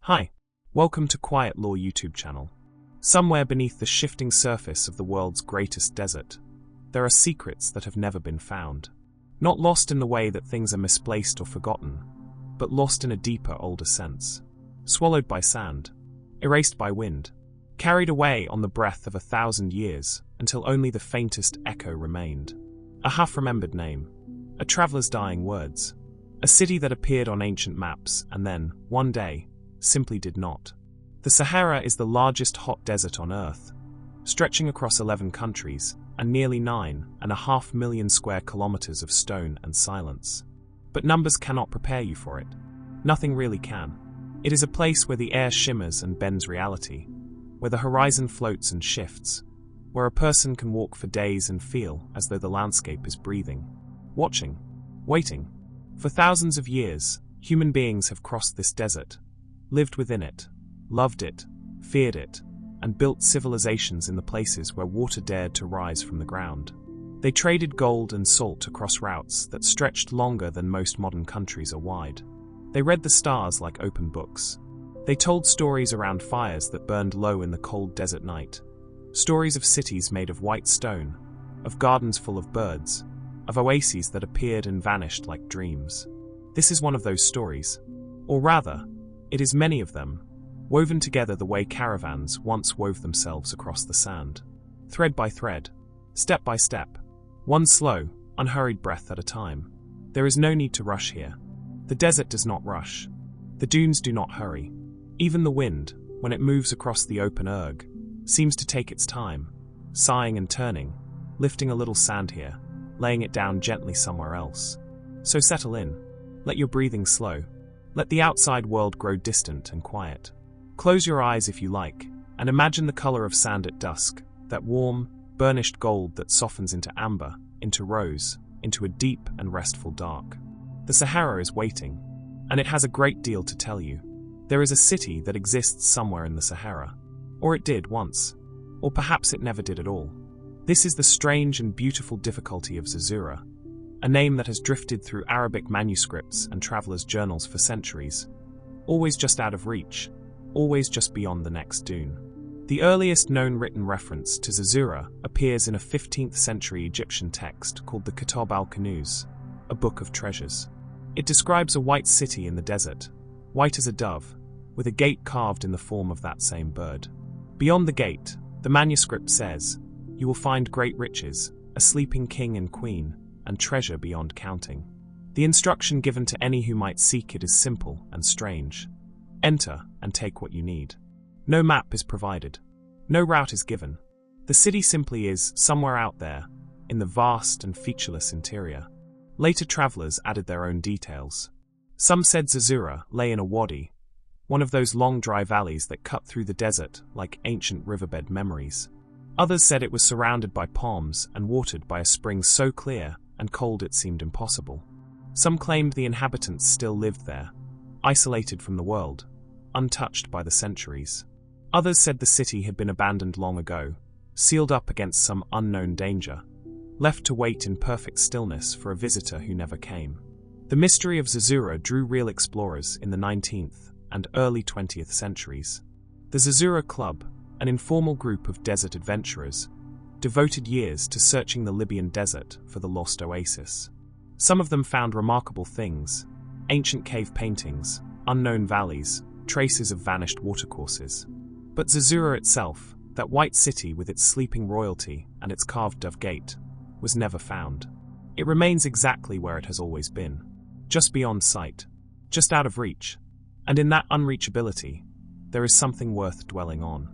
Hi, welcome to Quiet Law YouTube channel. Somewhere beneath the shifting surface of the world's greatest desert, there are secrets that have never been found. Not lost in the way that things are misplaced or forgotten, but lost in a deeper, older sense. Swallowed by sand, erased by wind, carried away on the breath of 1,000 years until only the faintest echo remained. A half-remembered name, a traveler's dying words, a city that appeared on ancient maps and then, one day, simply did not. The Sahara is the largest hot desert on Earth, stretching across 11 countries and nearly 9.5 million square kilometers of stone and silence. But numbers cannot prepare you for it. Nothing really can. It is a place where the air shimmers and bends reality, where the horizon floats and shifts, where a person can walk for days and feel as though the landscape is breathing, watching, waiting. For thousands of years, human beings have crossed this desert, lived within it, loved it, feared it, and built civilizations in the places where water dared to rise from the ground. They traded gold and salt across routes that stretched longer than most modern countries are wide. They read the stars like open books. They told stories around fires that burned low in the cold desert night. Stories of cities made of white stone, of gardens full of birds, of oases that appeared and vanished like dreams. This is one of those stories. Or rather, it is many of them, woven together the way caravans once wove themselves across the sand. Thread by thread, step by step, one slow, unhurried breath at a time. There is no need to rush here. The desert does not rush. The dunes do not hurry. Even the wind, when it moves across the open erg, seems to take its time, sighing and turning, lifting a little sand here, laying it down gently somewhere else. So settle in. Let your breathing slow. Let the outside world grow distant and quiet. Close your eyes if you like, and imagine the color of sand at dusk, that warm, burnished gold that softens into amber, into rose, into a deep and restful dark. The Sahara is waiting, and it has a great deal to tell you. There is a city that exists somewhere in the Sahara. Or it did once. Or perhaps it never did at all. This is the strange and beautiful difficulty of Zerzura, a name that has drifted through Arabic manuscripts and travelers' journals for centuries. Always just out of reach, always just beyond the next dune. The earliest known written reference to Zerzura appears in a 15th century Egyptian text called the Kitab al-Kunuz, a book of treasures. It describes a white city in the desert, white as a dove, with a gate carved in the form of that same bird. Beyond the gate, the manuscript says, "You will find great riches, a sleeping king and queen, and treasure beyond counting." The instruction given to any who might seek it is simple and strange. Enter and take what you need. No map is provided. No route is given. The city simply is somewhere out there, in the vast and featureless interior. Later travelers added their own details. Some said Zerzura lay in a wadi, one of those long dry valleys that cut through the desert like ancient riverbed memories. Others said it was surrounded by palms and watered by a spring so clear and cold it seemed impossible. Some claimed the inhabitants still lived there, isolated from the world, untouched by the centuries. Others said the city had been abandoned long ago, sealed up against some unknown danger, left to wait in perfect stillness for a visitor who never came. The mystery of Zerzura drew real explorers in the 19th and early 20th centuries. The Zerzura Club, an informal group of desert adventurers, devoted years to searching the Libyan desert for the Lost Oasis. Some of them found remarkable things: ancient cave paintings, unknown valleys, traces of vanished watercourses. But Zerzura itself, that white city with its sleeping royalty and its carved dove gate, was never found. It remains exactly where it has always been, just beyond sight, just out of reach. And in that unreachability, there is something worth dwelling on.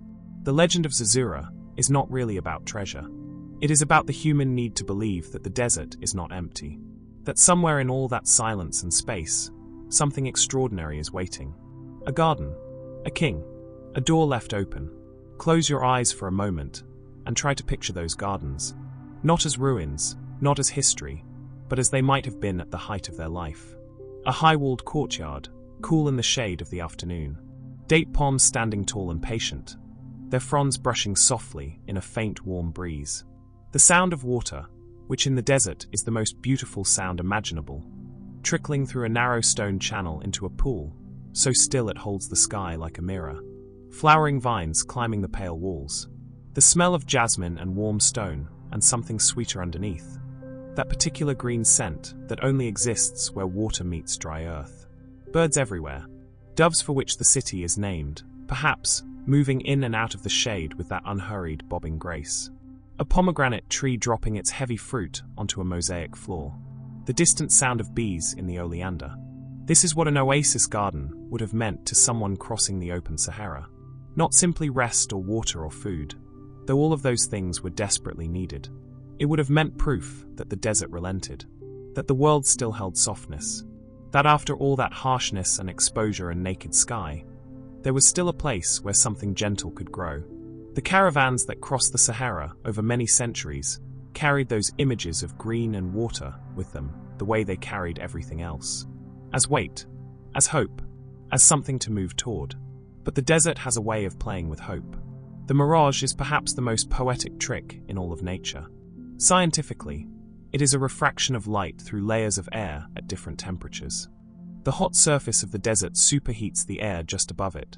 The legend of Zerzura is not really about treasure. It is about the human need to believe that the desert is not empty, that somewhere in all that silence and space, something extraordinary is waiting. A garden, a king, a door left open. Close your eyes for a moment and try to picture those gardens, not as ruins, not as history, but as they might have been at the height of their life. A high-walled courtyard, cool in the shade of the afternoon. Date palms standing tall and patient, their fronds brushing softly in a faint, warm breeze. The sound of water, which in the desert is the most beautiful sound imaginable, trickling through a narrow stone channel into a pool, so still it holds the sky like a mirror. Flowering vines climbing the pale walls. The smell of jasmine and warm stone, and something sweeter underneath. That particular green scent that only exists where water meets dry earth. Birds everywhere. Doves for which the city is named, perhaps, moving in and out of the shade with that unhurried, bobbing grace. A pomegranate tree dropping its heavy fruit onto a mosaic floor. The distant sound of bees in the oleander. This is what an oasis garden would have meant to someone crossing the open Sahara. Not simply rest or water or food, though all of those things were desperately needed. It would have meant proof that the desert relented, that the world still held softness, that after all that harshness and exposure and naked sky, there was still a place where something gentle could grow. The caravans that crossed the Sahara over many centuries carried those images of green and water with them, the way they carried everything else. As weight, as hope, as something to move toward. But the desert has a way of playing with hope. The mirage is perhaps the most poetic trick in all of nature. Scientifically, it is a refraction of light through layers of air at different temperatures. The hot surface of the desert superheats the air just above it,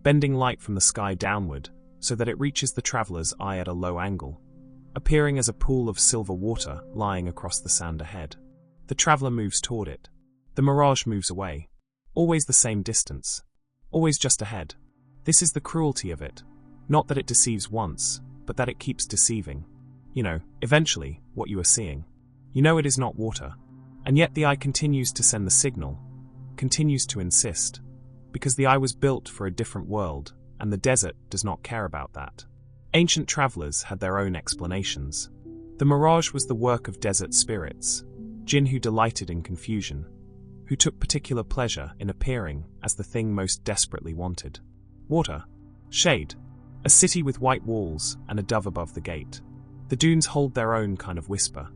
bending light from the sky downward so that it reaches the traveler's eye at a low angle, appearing as a pool of silver water lying across the sand ahead. The traveler moves toward it. The mirage moves away. Always the same distance. Always just ahead. This is the cruelty of it. Not that it deceives once, but that it keeps deceiving. You know, eventually, what you are seeing. You know it is not water. And yet the eye continues to send the signal, continues to insist, because the eye was built for a different world, and the desert does not care about that. Ancient travelers had their own explanations. The mirage was the work of desert spirits, jinn who delighted in confusion, who took particular pleasure in appearing as the thing most desperately wanted. Water. Shade. A city with white walls and a dove above the gate. The dunes hold their own kind of whisper.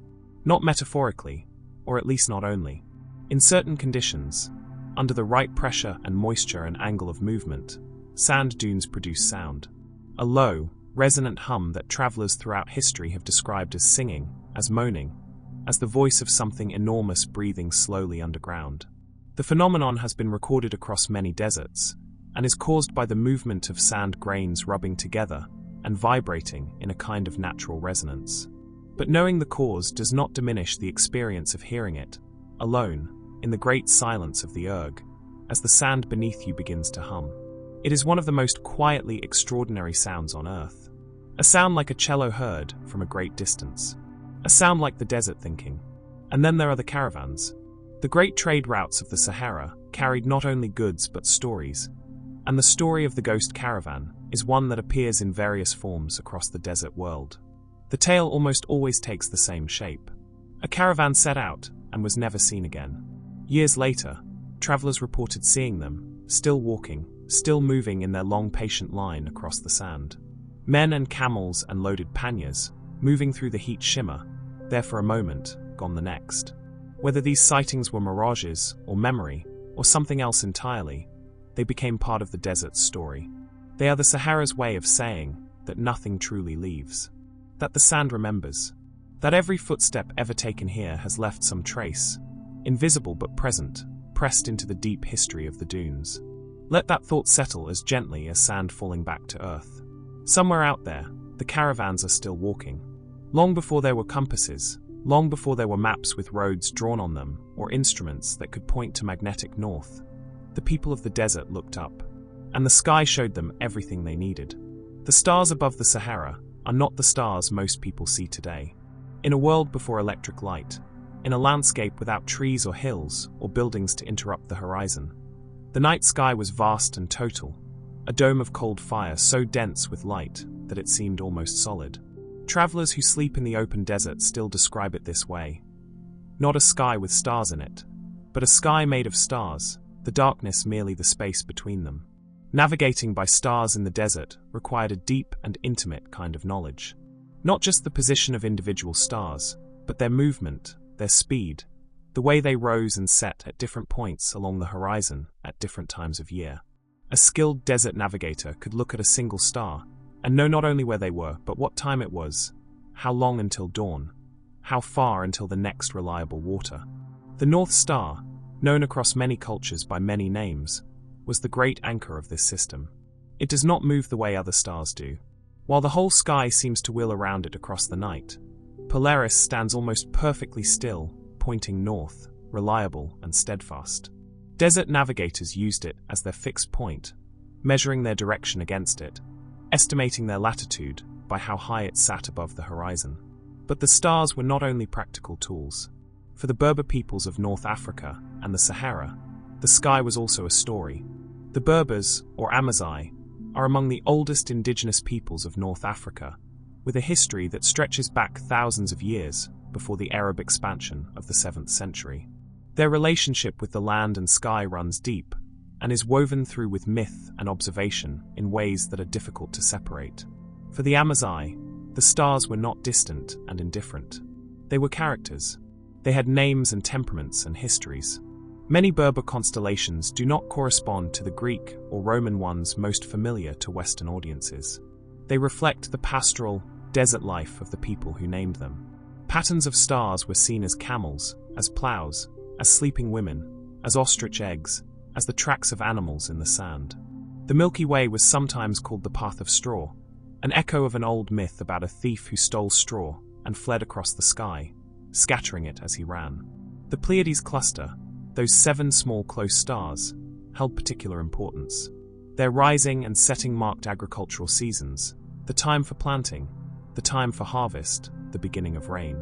Not metaphorically, or at least not only. In certain conditions, under the right pressure and moisture and angle of movement, sand dunes produce sound. A low, resonant hum that travelers throughout history have described as singing, as moaning, as the voice of something enormous breathing slowly underground. The phenomenon has been recorded across many deserts, and is caused by the movement of sand grains rubbing together and vibrating in a kind of natural resonance. But knowing the cause does not diminish the experience of hearing it, alone, in the great silence of the erg, as the sand beneath you begins to hum. It is one of the most quietly extraordinary sounds on earth. A sound like a cello heard from a great distance. A sound like the desert thinking. And then there are the caravans. The great trade routes of the Sahara carried not only goods but stories, and the story of the ghost caravan is one that appears in various forms across the desert world. The tale almost always takes the same shape. A caravan set out and was never seen again. Years later, travelers reported seeing them, still walking, still moving in their long patient line across the sand. Men and camels and loaded panniers, moving through the heat shimmer, there for a moment, gone the next. Whether these sightings were mirages, or memory, or something else entirely, they became part of the desert's story. They are the Sahara's way of saying that nothing truly leaves. That the sand remembers. That every footstep ever taken here has left some trace, invisible but present, pressed into the deep history of the dunes. Let that thought settle as gently as sand falling back to earth. Somewhere out there, the caravans are still walking. Long before there were compasses, long before there were maps with roads drawn on them, or instruments that could point to magnetic north, the people of the desert looked up, and the sky showed them everything they needed. The stars above the Sahara are not the stars most people see today. In a world before electric light, in a landscape without trees or hills or buildings to interrupt the horizon, the night sky was vast and total, a dome of cold fire so dense with light that it seemed almost solid. Travelers who sleep in the open desert still describe it this way. Not a sky with stars in it, but a sky made of stars, the darkness merely the space between them. Navigating by stars in the desert required a deep and intimate kind of knowledge. Not just the position of individual stars, but their movement, their speed, the way they rose and set at different points along the horizon at different times of year. A skilled desert navigator could look at a single star and know not only where they were, but what time it was, how long until dawn, how far until the next reliable water. The North Star, known across many cultures by many names, was the great anchor of this system. It does not move the way other stars do. While the whole sky seems to wheel around it across the night, Polaris stands almost perfectly still, pointing north, reliable and steadfast. Desert navigators used it as their fixed point, measuring their direction against it, estimating their latitude by how high it sat above the horizon. But the stars were not only practical tools. For the Berber peoples of North Africa and the Sahara, the sky was also a story. The Berbers, or Amazigh, are among the oldest indigenous peoples of North Africa, with a history that stretches back thousands of years before the Arab expansion of the 7th century. Their relationship with the land and sky runs deep, and is woven through with myth and observation in ways that are difficult to separate. For the Amazigh, the stars were not distant and indifferent. They were characters. They had names and temperaments and histories. Many Berber constellations do not correspond to the Greek or Roman ones most familiar to Western audiences. They reflect the pastoral, desert life of the people who named them. Patterns of stars were seen as camels, as plows, as sleeping women, as ostrich eggs, as the tracks of animals in the sand. The Milky Way was sometimes called the Path of Straw, an echo of an old myth about a thief who stole straw and fled across the sky, scattering it as he ran. The Pleiades cluster, those 7 small close stars, held particular importance. Their rising and setting marked agricultural seasons, the time for planting, the time for harvest, the beginning of rain.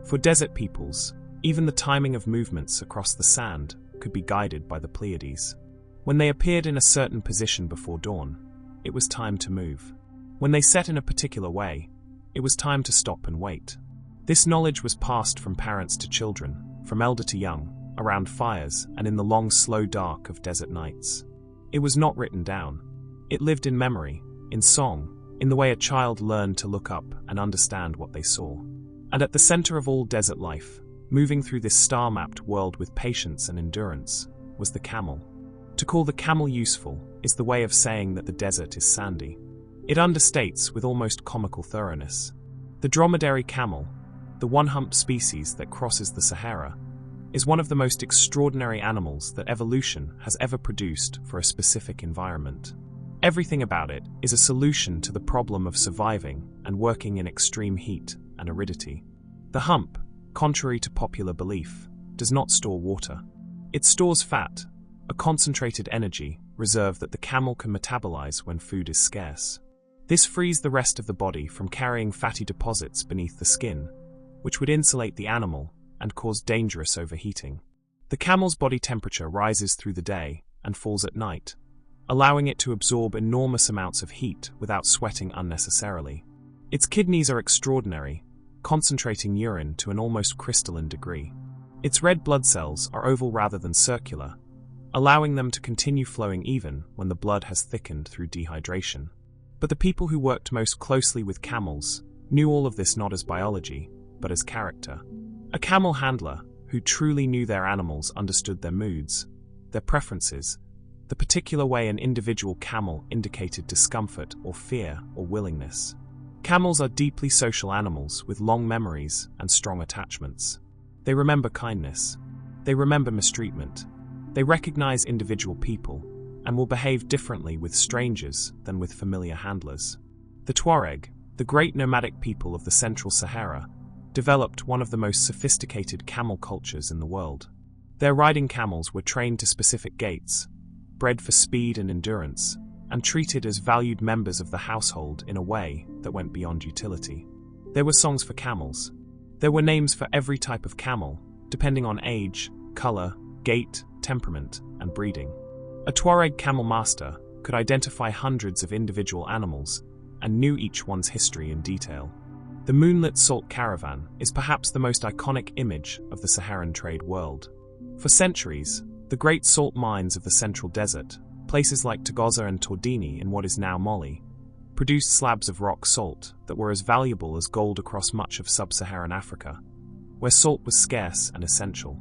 For desert peoples, even the timing of movements across the sand could be guided by the Pleiades. When they appeared in a certain position before dawn, it was time to move. When they set in a particular way, it was time to stop and wait. This knowledge was passed from parents to children, from elder to young, around fires and in the long, slow dark of desert nights. It was not written down. It lived in memory, in song, in the way a child learned to look up and understand what they saw. And at the center of all desert life, moving through this star-mapped world with patience and endurance, was the camel. To call the camel useful is the way of saying that the desert is sandy. It understates with almost comical thoroughness. The dromedary camel, the one-humped species that crosses the Sahara, is one of the most extraordinary animals that evolution has ever produced for a specific environment. Everything about it is a solution to the problem of surviving and working in extreme heat and aridity. The hump, contrary to popular belief, does not store water. It stores fat, a concentrated energy reserve that the camel can metabolize when food is scarce. This frees the rest of the body from carrying fatty deposits beneath the skin, which would insulate the animal and cause dangerous overheating. The camel's body temperature rises through the day and falls at night, allowing it to absorb enormous amounts of heat without sweating unnecessarily. Its kidneys are extraordinary, concentrating urine to an almost crystalline degree. Its red blood cells are oval rather than circular, allowing them to continue flowing even when the blood has thickened through dehydration. But the people who worked most closely with camels knew all of this not as biology, but as character. A camel handler, who truly knew their animals, understood their moods, their preferences, the particular way an individual camel indicated discomfort or fear or willingness. Camels are deeply social animals with long memories and strong attachments. They remember kindness. They remember mistreatment. They recognize individual people and will behave differently with strangers than with familiar handlers. The Tuareg, the great nomadic people of the Central Sahara, developed one of the most sophisticated camel cultures in the world. Their riding camels were trained to specific gaits, bred for speed and endurance, and treated as valued members of the household in a way that went beyond utility. There were songs for camels. There were names for every type of camel, depending on age, color, gait, temperament, and breeding. A Tuareg camel master could identify hundreds of individual animals and knew each one's history in detail. The moonlit salt caravan is perhaps the most iconic image of the Saharan trade world. For centuries, the great salt mines of the central desert, places like Togoza and Tordini in what is now Mali, produced slabs of rock salt that were as valuable as gold across much of sub-Saharan Africa, where salt was scarce and essential.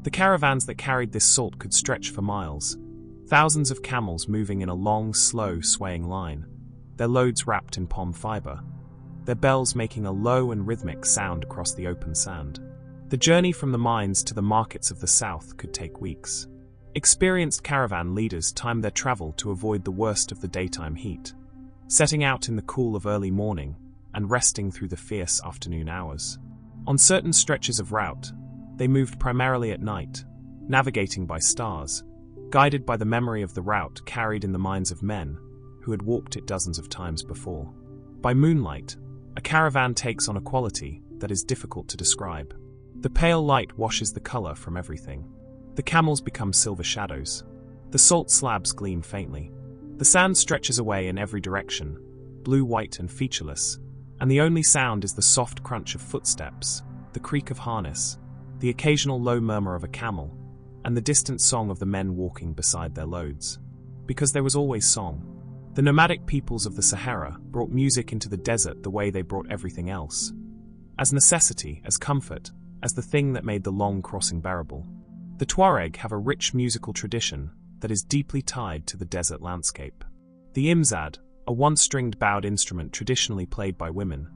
The caravans that carried this salt could stretch for miles, thousands of camels moving in a long, slow, swaying line, their loads wrapped in palm fiber, their bells making a low and rhythmic sound across the open sand. The journey from the mines to the markets of the south could take weeks. Experienced caravan leaders timed their travel to avoid the worst of the daytime heat, setting out in the cool of early morning and resting through the fierce afternoon hours. On certain stretches of route, they moved primarily at night, navigating by stars, guided by the memory of the route carried in the minds of men who had walked it dozens of times before. By moonlight, a caravan takes on a quality that is difficult to describe. The pale light washes the color from everything. The camels become silver shadows. The salt slabs gleam faintly. The sand stretches away in every direction, blue, white, and featureless, and the only sound is the soft crunch of footsteps, the creak of harness, the occasional low murmur of a camel, and the distant song of the men walking beside their loads. Because there was always song. The nomadic peoples of the Sahara brought music into the desert the way they brought everything else. As necessity, as comfort, as the thing that made the long crossing bearable. The Tuareg have a rich musical tradition that is deeply tied to the desert landscape. The imzad, a one-stringed bowed instrument traditionally played by women,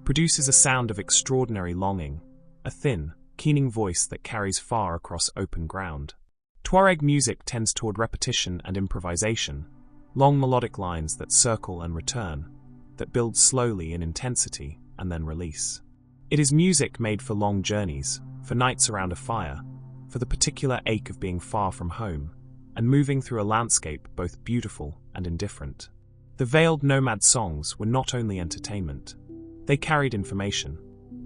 produces a sound of extraordinary longing, a thin, keening voice that carries far across open ground. Tuareg music tends toward repetition and improvisation, long melodic lines that circle and return, that build slowly in intensity and then release. It is music made for long journeys, for nights around a fire, for the particular ache of being far from home, and moving through a landscape both beautiful and indifferent. The veiled nomad songs were not only entertainment. They carried information.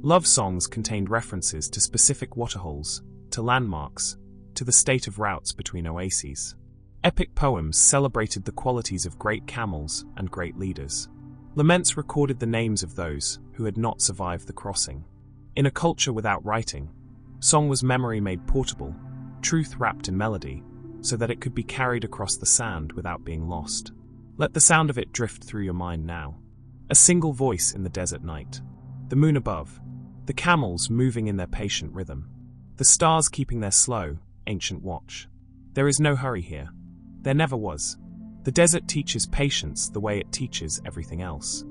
Love songs contained references to specific waterholes, to landmarks, to the state of routes between oases. Epic poems celebrated the qualities of great camels and great leaders. Laments recorded the names of those who had not survived the crossing. In a culture without writing, song was memory made portable, truth wrapped in melody, so that it could be carried across the sand without being lost. Let the sound of it drift through your mind now. A single voice in the desert night. The moon above. The camels moving in their patient rhythm. The stars keeping their slow, ancient watch. There is no hurry here. There never was. The desert teaches patience the way it teaches everything else.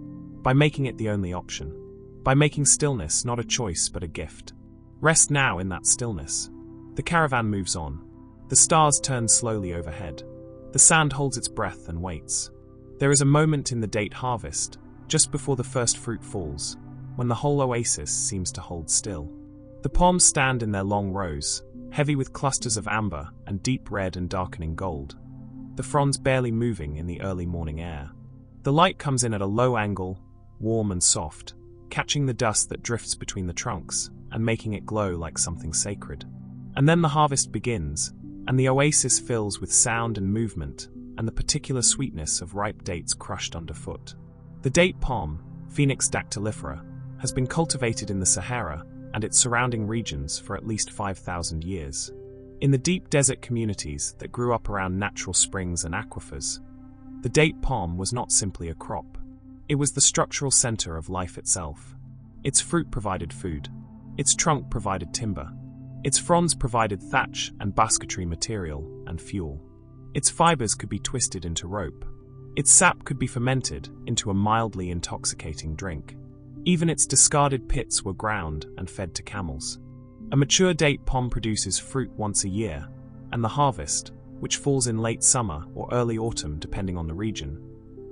By making it the only option. By making stillness not a choice but a gift. Rest now in that stillness. The caravan moves on. The stars turn slowly overhead. The sand holds its breath and waits. There is a moment in the date harvest, just before the first fruit falls, when the whole oasis seems to hold still. The palms stand in their long rows, heavy with clusters of amber and deep red and darkening gold, the fronds barely moving in the early morning air. The light comes in at a low angle, warm and soft, catching the dust that drifts between the trunks and making it glow like something sacred. And then the harvest begins, and the oasis fills with sound and movement and the particular sweetness of ripe dates crushed underfoot. The date palm, Phoenix dactylifera, has been cultivated in the Sahara and its surrounding regions for at least 5,000 years. In the deep desert communities that grew up around natural springs and aquifers, the date palm was not simply a crop. It was the structural center of life itself. Its fruit provided food. Its trunk provided timber. Its fronds provided thatch and basketry material and fuel. Its fibers could be twisted into rope. Its sap could be fermented into a mildly intoxicating drink. Even its discarded pits were ground and fed to camels. A mature date palm produces fruit once a year, and the harvest, which falls in late summer or early autumn depending on the region,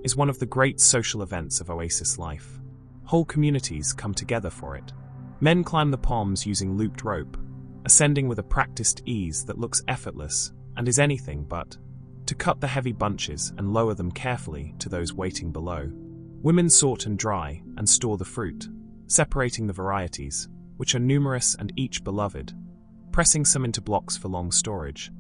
is one of the great social events of oasis life. Whole communities come together for it. Men climb the palms using looped rope, ascending with a practiced ease that looks effortless and is anything but, to cut the heavy bunches and lower them carefully to those waiting below. Women sort and dry and store the fruit, separating the varieties, which are numerous and each beloved, pressing some into blocks for long storage,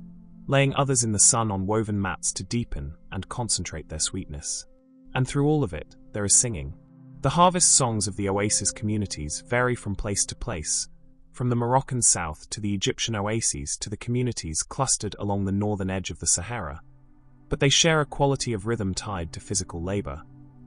laying others in the sun on woven mats to deepen and concentrate their sweetness. And through all of it, there is singing. The harvest songs of the oasis communities vary from place to place, from the Moroccan south to the Egyptian oases to the communities clustered along the northern edge of the Sahara, but they share a quality of rhythm tied to physical labor,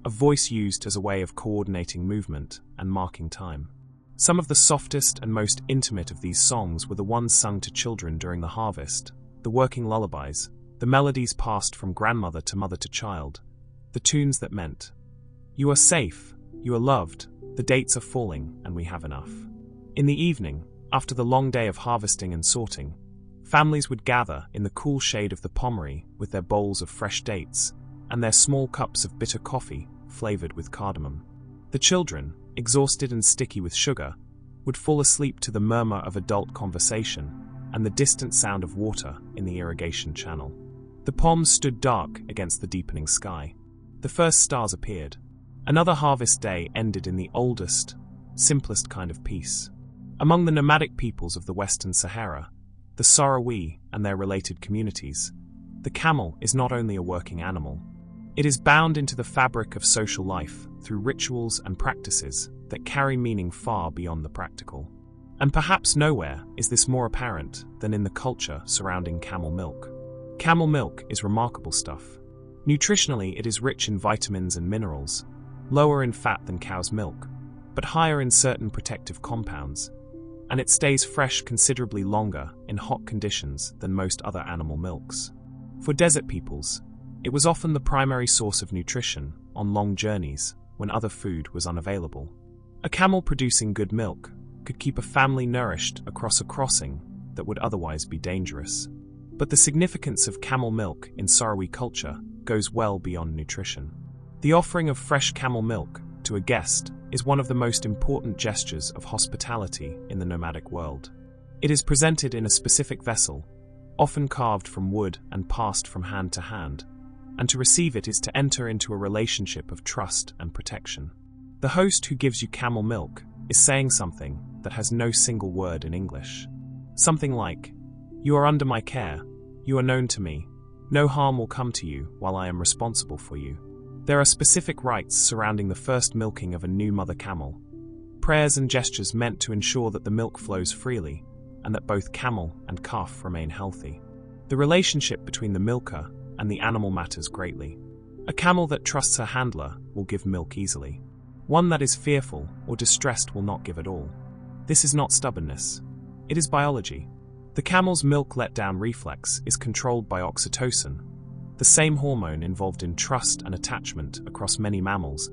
a voice used as a way of coordinating movement and marking time. Some of the softest and most intimate of these songs were the ones sung to children during the harvest, the working lullabies, the melodies passed from grandmother to mother to child, the tunes that meant, "You are safe, you are loved, the dates are falling, and we have enough." In the evening, after the long day of harvesting and sorting, Families would gather in the cool shade of the pommery with their bowls of fresh dates and their small cups of bitter coffee flavored with cardamom. The children, exhausted and sticky with sugar, would fall asleep to the murmur of adult conversation and the distant sound of water in the irrigation channel. The palms stood dark against the deepening sky. The first stars appeared. Another harvest day ended in the oldest, simplest kind of peace. Among the nomadic peoples of the Western Sahara, the Sahrawi and their related communities, the camel is not only a working animal. It is bound into the fabric of social life through rituals and practices that carry meaning far beyond the practical. And perhaps nowhere is this more apparent than in the culture surrounding camel milk. Camel milk is remarkable stuff. Nutritionally, it is rich in vitamins and minerals, lower in fat than cow's milk, but higher in certain protective compounds, and it stays fresh considerably longer in hot conditions than most other animal milks. For desert peoples, it was often the primary source of nutrition on long journeys when other food was unavailable. A camel producing good milk could keep a family nourished across a crossing that would otherwise be dangerous. But the significance of camel milk in Sahrawi culture goes well beyond nutrition. The offering of fresh camel milk to a guest is one of the most important gestures of hospitality in the nomadic world. It is presented in a specific vessel, often carved from wood and passed from hand to hand, and to receive it is to enter into a relationship of trust and protection. The host who gives you camel milk is saying something that has no single word in English. Something like, "You are under my care, you are known to me, no harm will come to you while I am responsible for you." There are specific rites surrounding the first milking of a new mother camel, prayers and gestures meant to ensure that the milk flows freely and that both camel and calf remain healthy. The relationship between the milker and the animal matters greatly. A camel that trusts her handler will give milk easily. One that is fearful or distressed will not give at all. This is not stubbornness. It is biology. The camel's milk letdown reflex is controlled by oxytocin, the same hormone involved in trust and attachment across many mammals,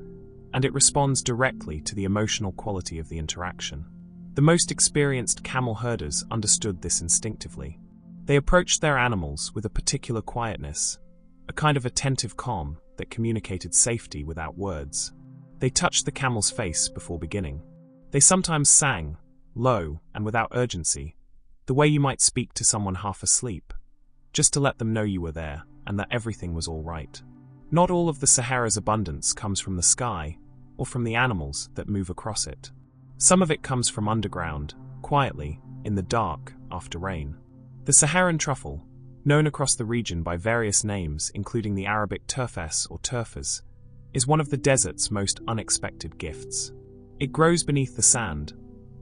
and it responds directly to the emotional quality of the interaction. The most experienced camel herders understood this instinctively. They approached their animals with a particular quietness, a kind of attentive calm that communicated safety without words. They touched the camel's face before beginning. They sometimes sang, low and without urgency, the way you might speak to someone half asleep, just to let them know you were there and that everything was all right. Not all of the Sahara's abundance comes from the sky or from the animals that move across it. Some of it comes from underground, quietly, in the dark, after rain. The Saharan truffle, known across the region by various names including the Arabic turfes or turfas, is one of the desert's most unexpected gifts. It grows beneath the sand,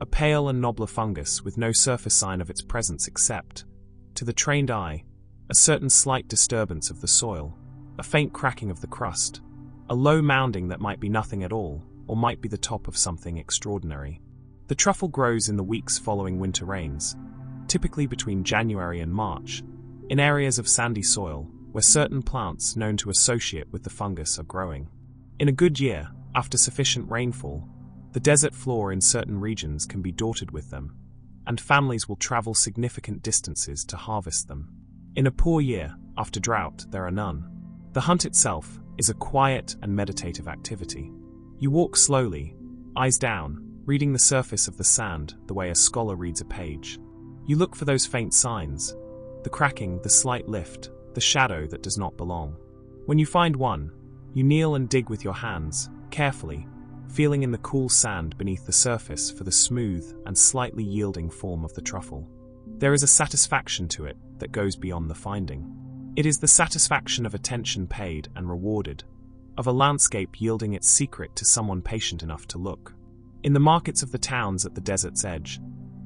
a pale and nobbler fungus with no surface sign of its presence except, to the trained eye, a certain slight disturbance of the soil, a faint cracking of the crust, a low mounding that might be nothing at all, or might be the top of something extraordinary. The truffle grows in the weeks following winter rains, typically between January and March, in areas of sandy soil where certain plants known to associate with the fungus are growing. In a good year, after sufficient rainfall, the desert floor in certain regions can be dotted with them, and families will travel significant distances to harvest them. In a poor year, after drought, there are none. The hunt itself is a quiet and meditative activity. You walk slowly, eyes down, reading the surface of the sand the way a scholar reads a page. You look for those faint signs, the cracking, the slight lift, the shadow that does not belong. When you find one, you kneel and dig with your hands, carefully, feeling in the cool sand beneath the surface for the smooth and slightly yielding form of the truffle. There is a satisfaction to it that goes beyond the finding. It is the satisfaction of attention paid and rewarded, of a landscape yielding its secret to someone patient enough to look. In the markets of the towns at the desert's edge,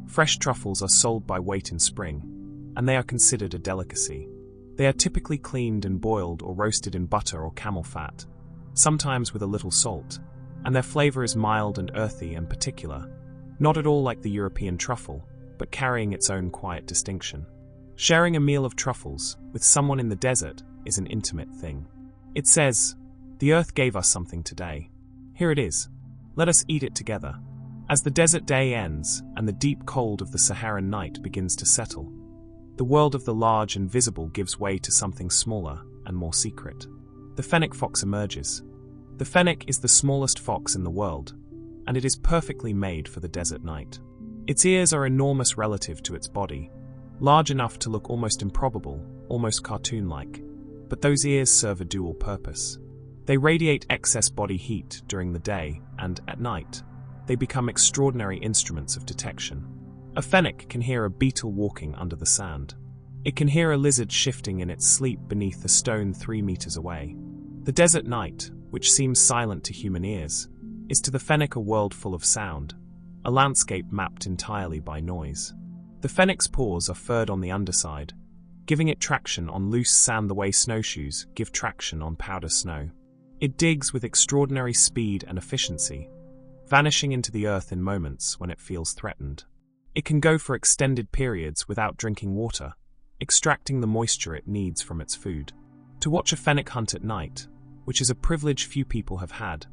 fresh truffles are sold by weight in spring, and they are considered a delicacy. They are typically cleaned and boiled or roasted in butter or camel fat, sometimes with a little salt, and their flavor is mild and earthy and particular, not at all like the European truffle, but carrying its own quiet distinction. Sharing a meal of truffles with someone in the desert is an intimate thing. It says, "The earth gave us something today. Here it is. Let us eat it together." As the desert day ends and the deep cold of the Saharan night begins to settle, The world of the large and visible gives way to something smaller and more secret. The fennec fox emerges. The fennec is the smallest fox in the world, and it is perfectly made for the desert night. Its ears are enormous relative to its body, large enough to look almost improbable, almost cartoon-like, but those ears serve a dual purpose. They radiate excess body heat during the day, and, at night, they become extraordinary instruments of detection. A fennec can hear a beetle walking under the sand. It can hear a lizard shifting in its sleep beneath a stone 3 meters away. The desert night, which seems silent to human ears, is to the fennec a world full of sound, a landscape mapped entirely by noise. The fennec's paws are furred on the underside, giving it traction on loose sand the way snowshoes give traction on powder snow. It digs with extraordinary speed and efficiency, vanishing into the earth in moments when it feels threatened. It can go for extended periods without drinking water, extracting the moisture it needs from its food. To watch a fennec hunt at night, which is a privilege few people have had,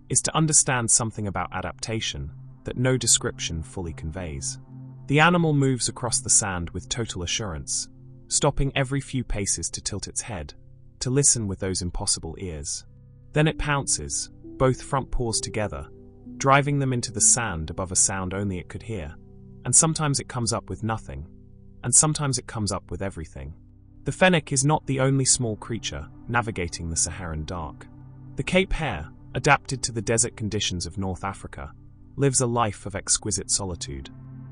is to understand something about adaptation that no description fully conveys. The animal moves across the sand with total assurance, stopping every few paces to tilt its head, to listen with those impossible ears. Then it pounces, both front paws together, driving them into the sand above a sound only it could hear, and sometimes it comes up with nothing, and sometimes it comes up with everything. The fennec is not the only small creature navigating the Saharan dark. The Cape hare, adapted to the desert conditions of North Africa, lives a life of exquisite solitude.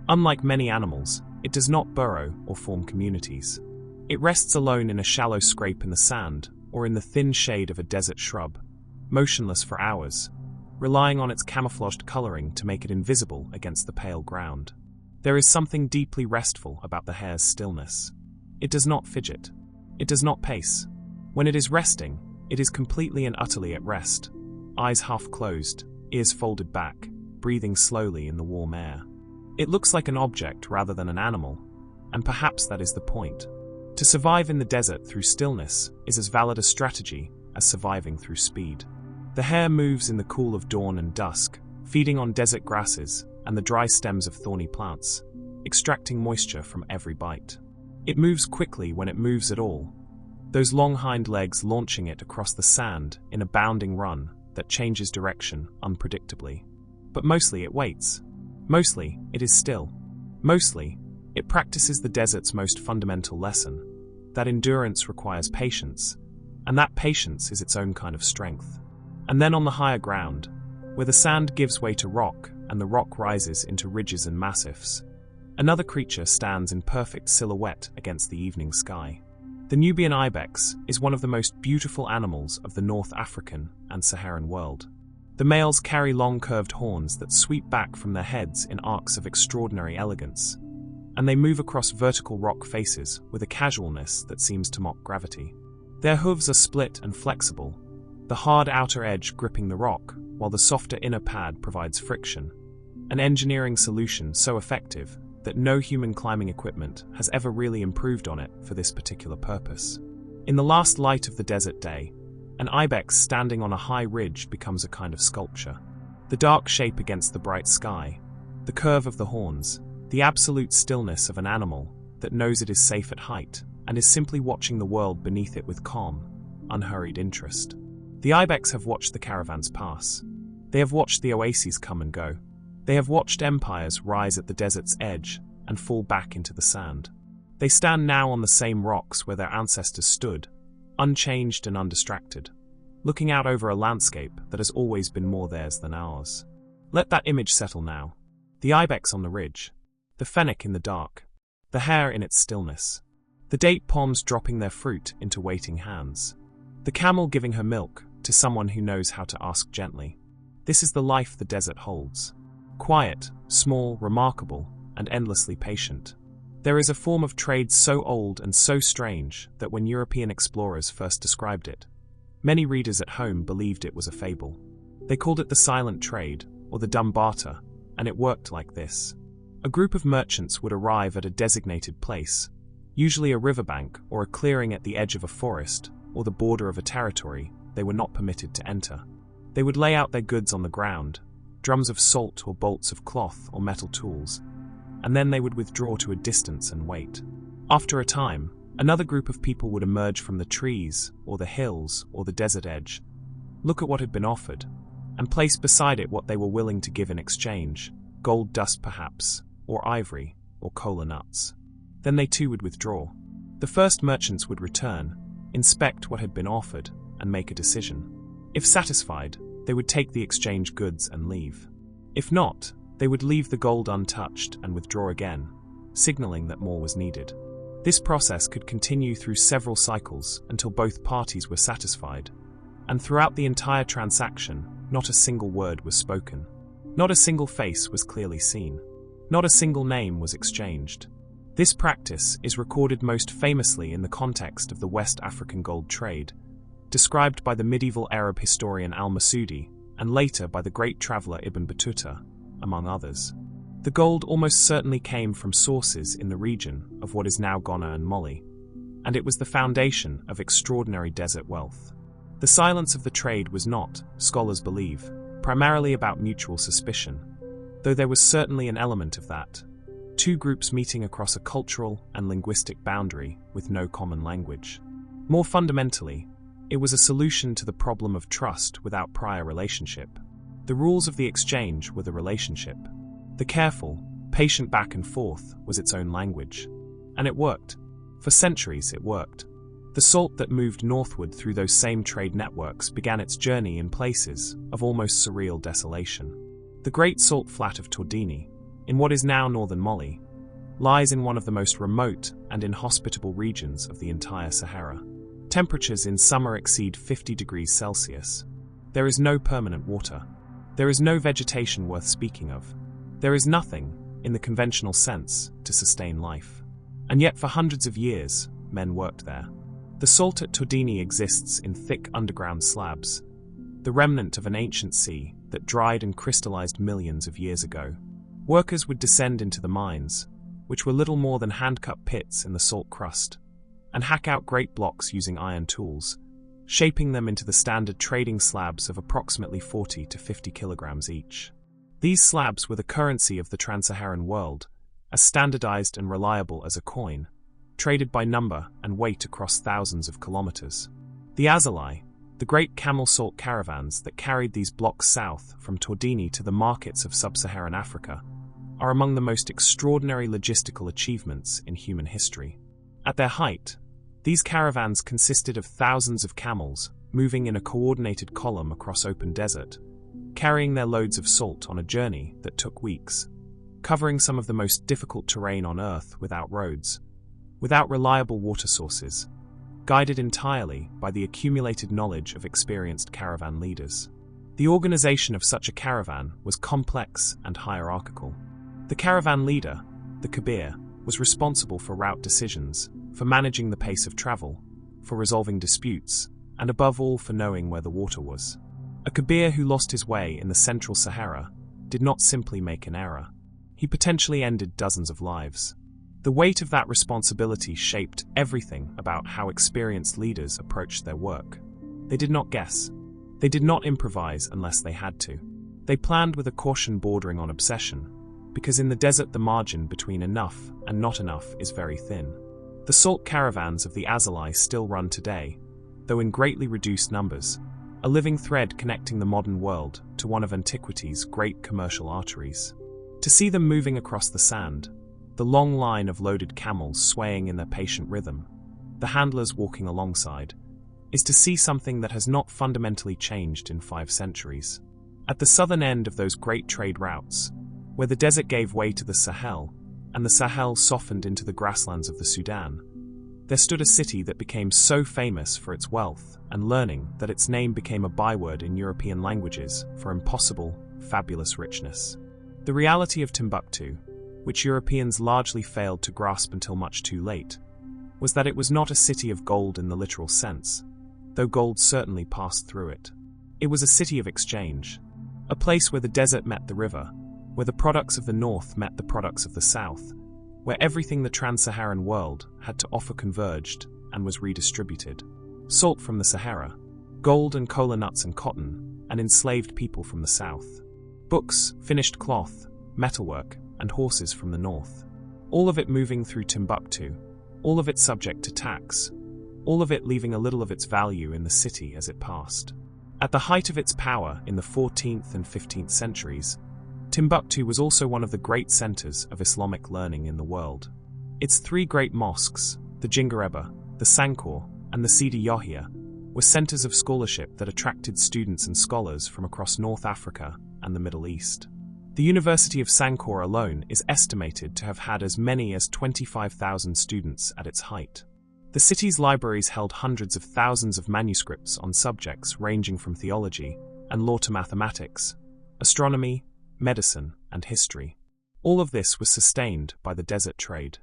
Unlike many animals, it does not burrow or form communities. It rests alone in a shallow scrape in the sand or in the thin shade of a desert shrub, motionless for hours, relying on its camouflaged coloring to make it invisible against the pale ground. There is something deeply restful about the hare's stillness. It does not fidget. It does not pace. When it is resting, it is completely and utterly at rest, eyes half closed, ears folded back, breathing slowly in the warm air. It looks like an object rather than an animal, and perhaps that is the point. To survive in the desert through stillness is as valid a strategy as surviving through speed. The hare moves in the cool of dawn and dusk, feeding on desert grasses and the dry stems of thorny plants, extracting moisture from every bite. It moves quickly when it moves at all, those long hind legs launching it across the sand in a bounding run that changes direction unpredictably. But mostly it waits. Mostly it is still. Mostly it practices the desert's most fundamental lesson, that endurance requires patience, and that patience is its own kind of strength. And then on the higher ground, where the sand gives way to rock and the rock rises into ridges and massifs, another creature stands in perfect silhouette against the evening sky. The Nubian ibex is one of the most beautiful animals of the North African and Saharan world. The males carry long curved horns that sweep back from their heads in arcs of extraordinary elegance, and they move across vertical rock faces with a casualness that seems to mock gravity. Their hooves are split and flexible, the hard outer edge gripping the rock, while the softer inner pad provides friction, an engineering solution so effective that no human climbing equipment has ever really improved on it for this particular purpose. In the last light of the desert day, an ibex standing on a high ridge becomes a kind of sculpture. The dark shape against the bright sky, the curve of the horns, the absolute stillness of an animal that knows it is safe at height and is simply watching the world beneath it with calm, unhurried interest. The ibex have watched the caravans pass. They have watched the oases come and go. They have watched empires rise at the desert's edge and fall back into the sand. They stand now on the same rocks where their ancestors stood, unchanged and undistracted, looking out over a landscape that has always been more theirs than ours. Let that image settle now. The ibex on the ridge, the fennec in the dark, the hare in its stillness, the date palms dropping their fruit into waiting hands, the camel giving her milk to someone who knows how to ask gently. This is the life the desert holds. Quiet, small, remarkable, and endlessly patient. There is a form of trade so old and so strange that when European explorers first described it, many readers at home believed it was a fable. They called it the silent trade, or the dumb barter, and it worked like this. A group of merchants would arrive at a designated place, usually a riverbank or a clearing at the edge of a forest, or the border of a territory they were not permitted to enter. They would lay out their goods on the ground, drums of salt or bolts of cloth or metal tools, and then they would withdraw to a distance and wait. After a time, another group of people would emerge from the trees, or the hills, or the desert edge, look at what had been offered, and place beside it what they were willing to give in exchange, gold dust perhaps, or ivory, or cola nuts. Then they too would withdraw. The first merchants would return, inspect what had been offered, and make a decision. If satisfied, they would take the exchange goods and leave. If not, they would leave the gold untouched and withdraw again, signaling that more was needed. This process could continue through several cycles until both parties were satisfied, and throughout the entire transaction, not a single word was spoken. Not a single face was clearly seen. Not a single name was exchanged. This practice is recorded most famously in the context of the West African gold trade, described by the medieval Arab historian al-Masudi, and later by the great traveller Ibn Battuta, among others. The gold almost certainly came from sources in the region of what is now Ghana and Mali, and it was the foundation of extraordinary desert wealth. The silence of the trade was not, scholars believe, primarily about mutual suspicion, though there was certainly an element of that. Two groups meeting across a cultural and linguistic boundary with no common language. More fundamentally, it was a solution to the problem of trust without prior relationship. The rules of the exchange were the relationship. The careful, patient back and forth was its own language. And it worked. For centuries it worked. The salt that moved northward through those same trade networks began its journey in places of almost surreal desolation. The Great Salt Flat of Tordini, in what is now northern Mali, lies in one of the most remote and inhospitable regions of the entire Sahara. Temperatures in summer exceed 50 degrees Celsius. There is no permanent water. There is no vegetation worth speaking of. There is nothing, in the conventional sense, to sustain life. And yet for hundreds of years, men worked there. The salt at Tordini exists in thick underground slabs, the remnant of an ancient sea that dried and crystallized millions of years ago. Workers would descend into the mines, which were little more than hand-cut pits in the salt crust, and hack out great blocks using iron tools, shaping them into the standard trading slabs of approximately 40 to 50 kilograms each. These slabs were the currency of the trans-Saharan world, as standardized and reliable as a coin, traded by number and weight across thousands of kilometers. The Azalai, the great camel salt caravans that carried these blocks south from Tordini to the markets of sub-Saharan Africa, are among the most extraordinary logistical achievements in human history. At their height, these caravans consisted of thousands of camels moving in a coordinated column across open desert, carrying their loads of salt on a journey that took weeks, covering some of the most difficult terrain on Earth without roads, without reliable water sources, guided entirely by the accumulated knowledge of experienced caravan leaders. The organization of such a caravan was complex and hierarchical. The caravan leader, the Kabir, was responsible for route decisions, for managing the pace of travel, for resolving disputes, and above all for knowing where the water was. A Kabir who lost his way in the central Sahara did not simply make an error. He potentially ended dozens of lives. The weight of that responsibility shaped everything about how experienced leaders approached their work. They did not guess. They did not improvise unless they had to. They planned with a caution bordering on obsession, because in the desert the margin between enough and not enough is very thin. The salt caravans of the Azalai still run today, though in greatly reduced numbers, a living thread connecting the modern world to one of antiquity's great commercial arteries. To see them moving across the sand, the long line of loaded camels swaying in their patient rhythm, the handlers walking alongside, is to see something that has not fundamentally changed in 5 centuries. At the southern end of those great trade routes, where the desert gave way to the Sahel, and the Sahel softened into the grasslands of the Sudan, there stood a city that became so famous for its wealth and learning that its name became a byword in European languages for impossible, fabulous richness. The reality of Timbuktu, which Europeans largely failed to grasp until much too late, was that it was not a city of gold in the literal sense, though gold certainly passed through it. It was a city of exchange, a place where the desert met the river, where the products of the north met the products of the south, where everything the trans-Saharan world had to offer converged and was redistributed. Salt from the Sahara, gold and cola nuts and cotton, and enslaved people from the south. Books, finished cloth, metalwork, and horses from the north. All of it moving through Timbuktu, all of it subject to tax, all of it leaving a little of its value in the city as it passed. At the height of its power in the 14th and 15th centuries, Timbuktu was also one of the great centers of Islamic learning in the world. Its three great mosques, the Jingareba, the Sankor, and the Sidi Yahya, were centers of scholarship that attracted students and scholars from across North Africa and the Middle East. The University of Sankor alone is estimated to have had as many as 25,000 students at its height. The city's libraries held hundreds of thousands of manuscripts on subjects ranging from theology and law to mathematics, astronomy, medicine, and history. All of this was sustained by the desert trade.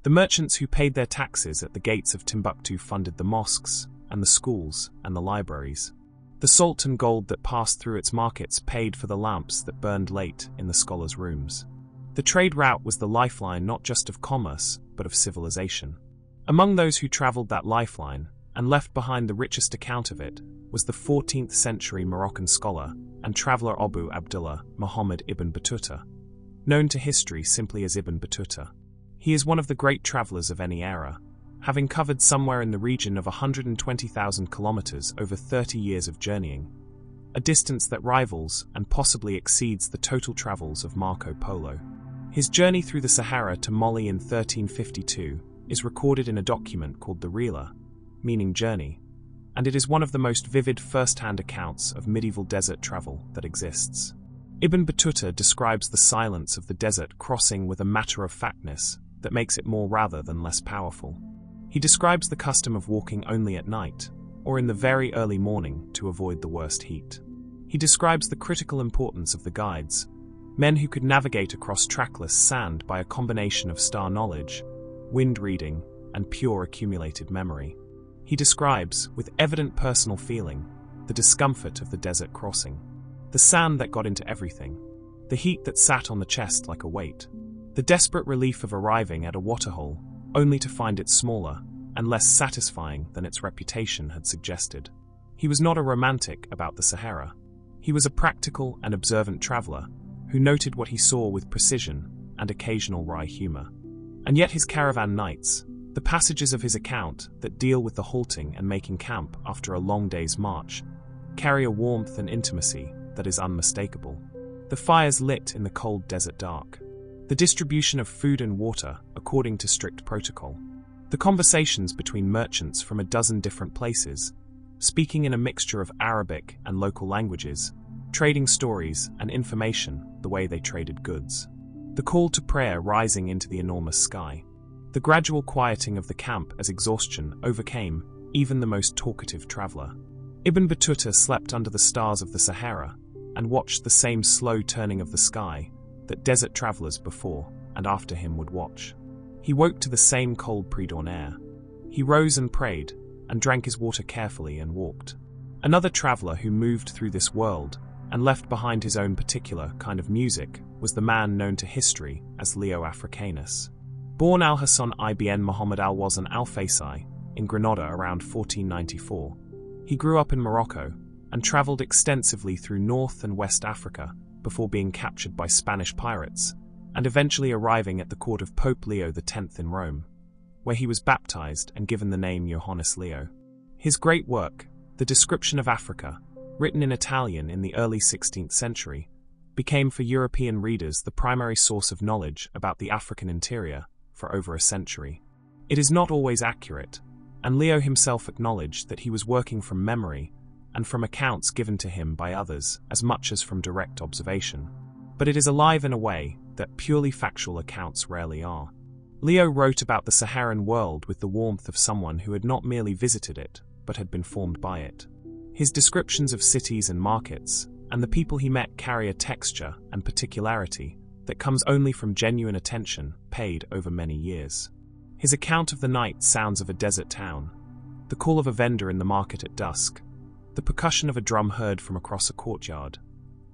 The merchants who paid their taxes at the gates of Timbuktu funded the mosques, and the schools, and the libraries. The salt and gold that passed through its markets paid for the lamps that burned late in the scholars' rooms. The trade route was the lifeline not just of commerce, but of civilization. Among those who traveled that lifeline, and left behind the richest account of it, was the 14th century Moroccan scholar and traveler Abu Abdullah Muhammad ibn Battuta, known to history simply as Ibn Battuta. He is one of the great travelers of any era, having covered somewhere in the region of 120,000 kilometers over 30 years of journeying, a distance that rivals and possibly exceeds the total travels of Marco Polo. His journey through the Sahara to Mali in 1352 is recorded in a document called the Rila, meaning journey, and it is one of the most vivid first-hand accounts of medieval desert travel that exists. Ibn Battuta describes the silence of the desert crossing with a matter-of-factness that makes it more rather than less powerful. He describes the custom of walking only at night, or in the very early morning to avoid the worst heat. He describes the critical importance of the guides, men who could navigate across trackless sand by a combination of star knowledge, wind reading, and pure accumulated memory. He describes, with evident personal feeling, the discomfort of the desert crossing, the sand that got into everything, the heat that sat on the chest like a weight, the desperate relief of arriving at a waterhole only to find it smaller and less satisfying than its reputation had suggested. He was not a romantic about the Sahara. He was a practical and observant traveler who noted what he saw with precision and occasional wry humor. And yet his caravan nights, the passages of his account that deal with the halting and making camp after a long day's march, carry a warmth and intimacy that is unmistakable. The fires lit in the cold desert dark, the distribution of food and water according to strict protocol, the conversations between merchants from a dozen different places, speaking in a mixture of Arabic and local languages, trading stories and information the way they traded goods, the call to prayer rising into the enormous sky, the gradual quieting of the camp as exhaustion overcame even the most talkative traveler. Ibn Battuta slept under the stars of the Sahara and watched the same slow turning of the sky that desert travelers before and after him would watch. He woke to the same cold pre-dawn air. He rose and prayed and drank his water carefully and walked. Another traveler who moved through this world and left behind his own particular kind of music was the man known to history as Leo Africanus. Born Al-Hassan ibn Muhammad al-Wazn al-Faisai in Granada around 1494, he grew up in Morocco and traveled extensively through North and West Africa before being captured by Spanish pirates and eventually arriving at the court of Pope Leo X in Rome, where he was baptized and given the name Johannes Leo. His great work, The Description of Africa, written in Italian in the early 16th century, became for European readers the primary source of knowledge about the African interior for over a century. It is not always accurate, and Leo himself acknowledged that he was working from memory and from accounts given to him by others as much as from direct observation. But it is alive in a way that purely factual accounts rarely are. Leo wrote about the Saharan world with the warmth of someone who had not merely visited it, but had been formed by it. His descriptions of cities and markets, and the people he met carry a texture and particularity that comes only from genuine attention paid over many years. His account of the night sounds of a desert town, the call of a vendor in the market at dusk, the percussion of a drum heard from across a courtyard,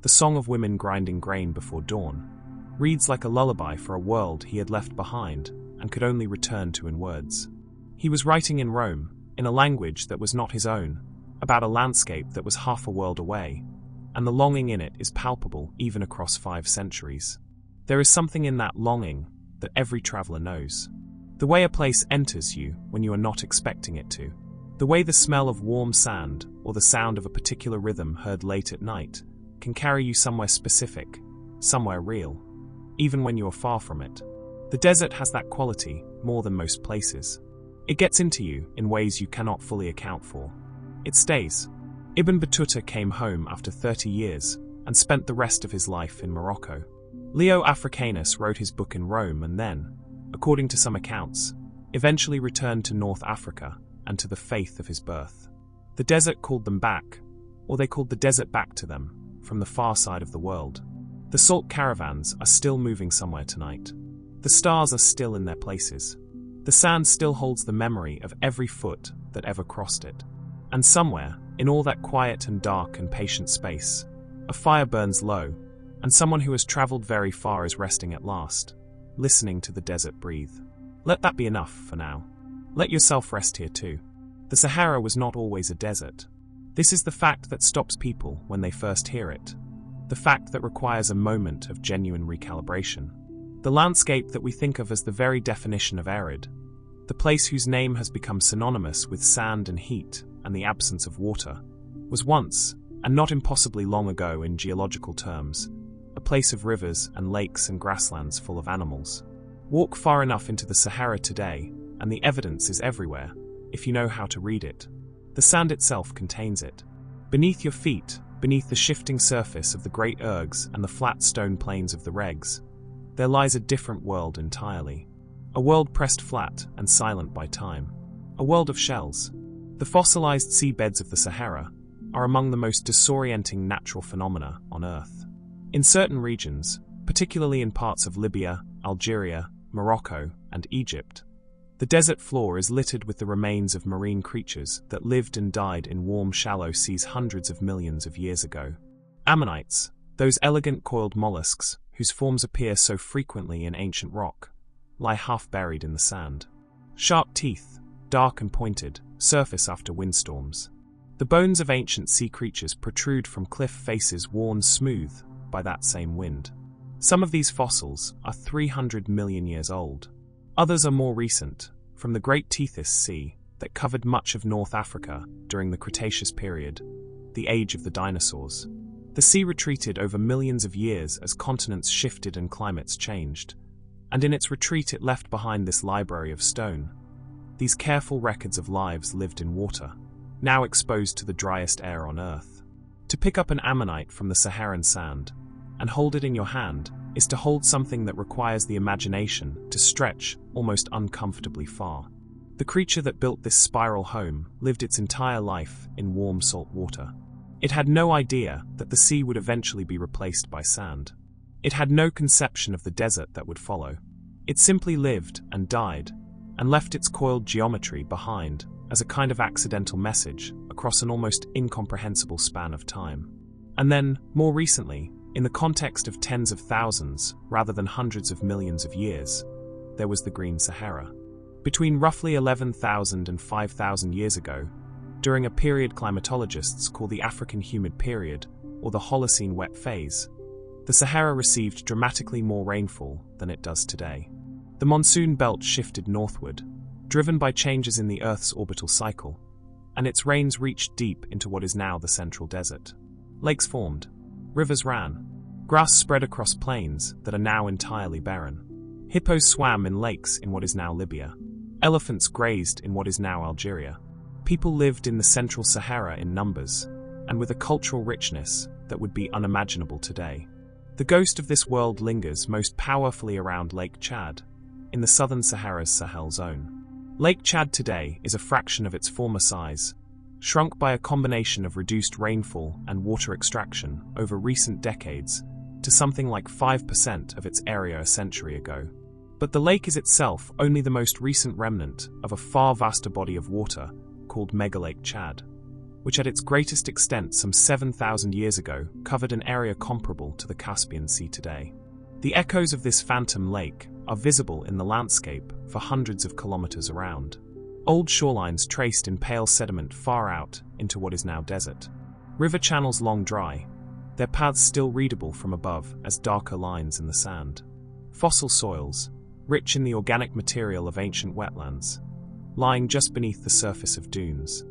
the song of women grinding grain before dawn, reads like a lullaby for a world he had left behind and could only return to in words. He was writing in Rome, in a language that was not his own, about a landscape that was half a world away, and the longing in it is palpable even across 5 centuries. There is something in that longing that every traveler knows. The way a place enters you when you are not expecting it to. The way the smell of warm sand or the sound of a particular rhythm heard late at night can carry you somewhere specific, somewhere real, even when you are far from it. The desert has that quality more than most places. It gets into you in ways you cannot fully account for. It stays. Ibn Battuta came home after 30 years and spent the rest of his life in Morocco. Leo Africanus wrote his book in Rome and then, according to some accounts, eventually returned to North Africa and to the faith of his birth. The desert called them back, or they called the desert back to them, from the far side of the world. The salt caravans are still moving somewhere tonight. The stars are still in their places. The sand still holds the memory of every foot that ever crossed it. And somewhere, in all that quiet and dark and patient space, a fire burns low, and someone who has traveled very far is resting at last, listening to the desert breathe. Let that be enough for now. Let yourself rest here too. The Sahara was not always a desert. This is the fact that stops people when they first hear it. The fact that requires a moment of genuine recalibration. The landscape that we think of as the very definition of arid. The place whose name has become synonymous with sand and heat and the absence of water, was once, and not impossibly long ago in geological terms, a place of rivers and lakes and grasslands full of animals. Walk far enough into the Sahara today, and the evidence is everywhere, if you know how to read it. The sand itself contains it. Beneath your feet, beneath the shifting surface of the great ergs and the flat stone plains of the regs, there lies a different world entirely. A world pressed flat and silent by time. A world of shells. The fossilized seabeds of the Sahara are among the most disorienting natural phenomena on Earth. In certain regions, particularly in parts of Libya, Algeria, Morocco, and Egypt, the desert floor is littered with the remains of marine creatures that lived and died in warm, shallow seas hundreds of millions of years ago. Ammonites, those elegant coiled mollusks whose forms appear so frequently in ancient rock, lie half buried in the sand. Sharp teeth, dark and pointed, surface after windstorms. The bones of ancient sea creatures protrude from cliff faces worn smooth by that same wind. Some of these fossils are 300 million years old. Others are more recent, from the Great Tethys Sea that covered much of North Africa during the Cretaceous period, the age of the dinosaurs. The sea retreated over millions of years as continents shifted and climates changed, and in its retreat it left behind this library of stone. These careful records of lives lived in water, now exposed to the driest air on Earth. To pick up an ammonite from the Saharan sand and hold it in your hand is to hold something that requires the imagination to stretch almost uncomfortably far. The creature that built this spiral home lived its entire life in warm salt water. It had no idea that the sea would eventually be replaced by sand. It had no conception of the desert that would follow. It simply lived and died, and left its coiled geometry behind as a kind of accidental message across an almost incomprehensible span of time. And then, more recently, in the context of tens of thousands, rather than hundreds of millions of years, there was the Green Sahara. Between roughly 11,000 and 5,000 years ago, during a period climatologists call the African Humid Period, or the Holocene Wet Phase, the Sahara received dramatically more rainfall than it does today. The monsoon belt shifted northward, driven by changes in the Earth's orbital cycle, and its rains reached deep into what is now the Central Desert. Lakes formed. Rivers ran. Grass spread across plains that are now entirely barren. Hippos swam in lakes in what is now Libya. Elephants grazed in what is now Algeria. People lived in the Central Sahara in numbers, and with a cultural richness that would be unimaginable today. The ghost of this world lingers most powerfully around Lake Chad, in the southern Sahara's Sahel zone. Lake Chad today is a fraction of its former size, shrunk by a combination of reduced rainfall and water extraction over recent decades to something like 5% of its area a century ago. But the lake is itself only the most recent remnant of a far vaster body of water called Megalake Chad, which at its greatest extent some 7,000 years ago covered an area comparable to the Caspian Sea today. The echoes of this phantom lake are visible in the landscape for hundreds of kilometers around. Old shorelines traced in pale sediment far out into what is now desert. River channels long dry, their paths still readable from above as darker lines in the sand. Fossil soils, rich in the organic material of ancient wetlands, lying just beneath the surface of dunes.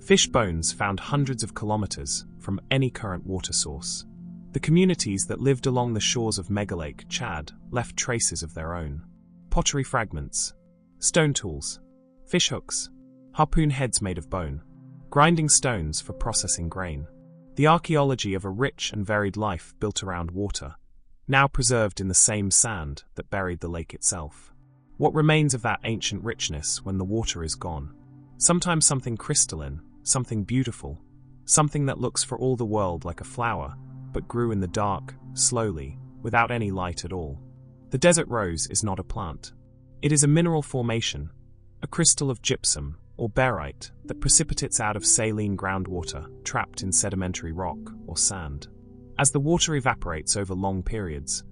Fish bones found hundreds of kilometers from any current water source. The communities that lived along the shores of Megalake, Chad, left traces of their own. Pottery fragments, stone tools, fish hooks, harpoon heads made of bone, grinding stones for processing grain. The archaeology of a rich and varied life built around water, now preserved in the same sand that buried the lake itself. What remains of that ancient richness when the water is gone? Sometimes something crystalline, something beautiful, something that looks for all the world like a flower, but grew in the dark, slowly, without any light at all. The desert rose is not a plant. It is a mineral formation, a crystal of gypsum or barite that precipitates out of saline groundwater trapped in sedimentary rock or sand. As the water evaporates over long periods,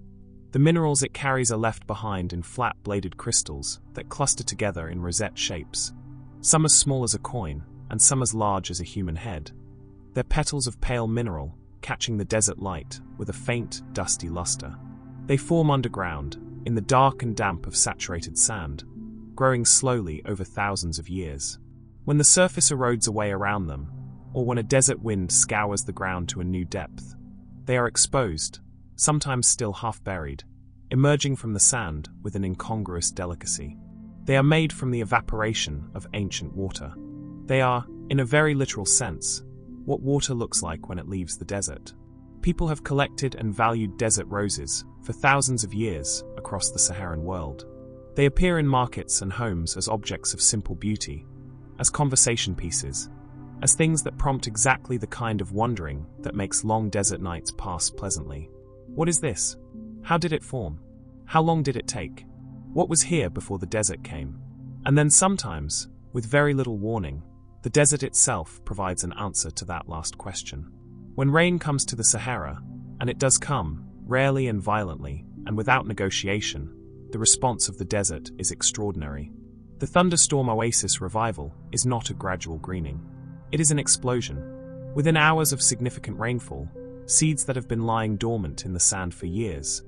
the minerals it carries are left behind in flat-bladed crystals that cluster together in rosette shapes, some as small as a coin and some as large as a human head. They're petals of pale mineral, catching the desert light with a faint, dusty luster. They form underground, in the dark and damp of saturated sand, growing slowly over thousands of years. When the surface erodes away around them, or when a desert wind scours the ground to a new depth, they are exposed, sometimes still half-buried, emerging from the sand with an incongruous delicacy. They are made from the evaporation of ancient water. They are, in a very literal sense, what water looks like when it leaves the desert. People have collected and valued desert roses for thousands of years across the Saharan world. They appear in markets and homes as objects of simple beauty, as conversation pieces, as things that prompt exactly the kind of wondering that makes long desert nights pass pleasantly. What is this? How did it form? How long did it take? What was here before the desert came? And then sometimes, with very little warning, the desert itself provides an answer to that last question. When rain comes to the Sahara, and it does come, rarely and violently, and without negotiation, the response of the desert is extraordinary. The thunderstorm oasis revival is not a gradual greening. It is an explosion. Within hours of significant rainfall, seeds that have been lying dormant in the sand for years,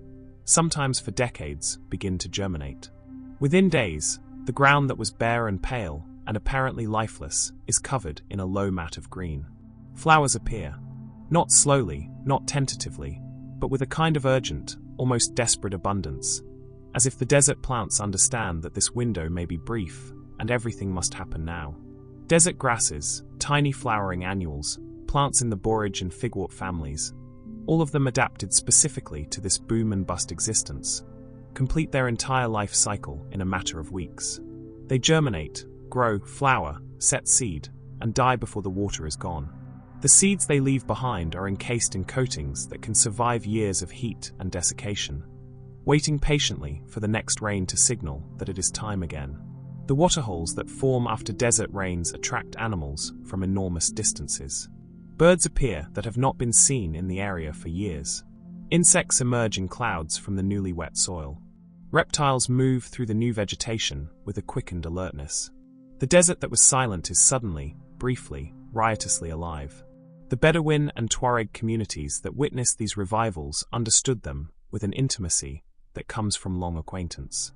sometimes for decades, begin to germinate. Within days, the ground that was bare and pale, and apparently lifeless, is covered in a low mat of green. Flowers appear. Not slowly, not tentatively, but with a kind of urgent, almost desperate abundance, as if the desert plants understand that this window may be brief, and everything must happen now. Desert grasses, tiny flowering annuals, plants in the borage and figwort families, all of them adapted specifically to this boom-and-bust existence, complete their entire life cycle in a matter of weeks. They germinate, grow, flower, set seed, and die before the water is gone. The seeds they leave behind are encased in coatings that can survive years of heat and desiccation, waiting patiently for the next rain to signal that it is time again. The waterholes that form after desert rains attract animals from enormous distances. Birds appear that have not been seen in the area for years. Insects emerge in clouds from the newly wet soil. Reptiles move through the new vegetation with a quickened alertness. The desert that was silent is suddenly, briefly, riotously alive. The Bedouin and Tuareg communities that witnessed these revivals understood them with an intimacy that comes from long acquaintance.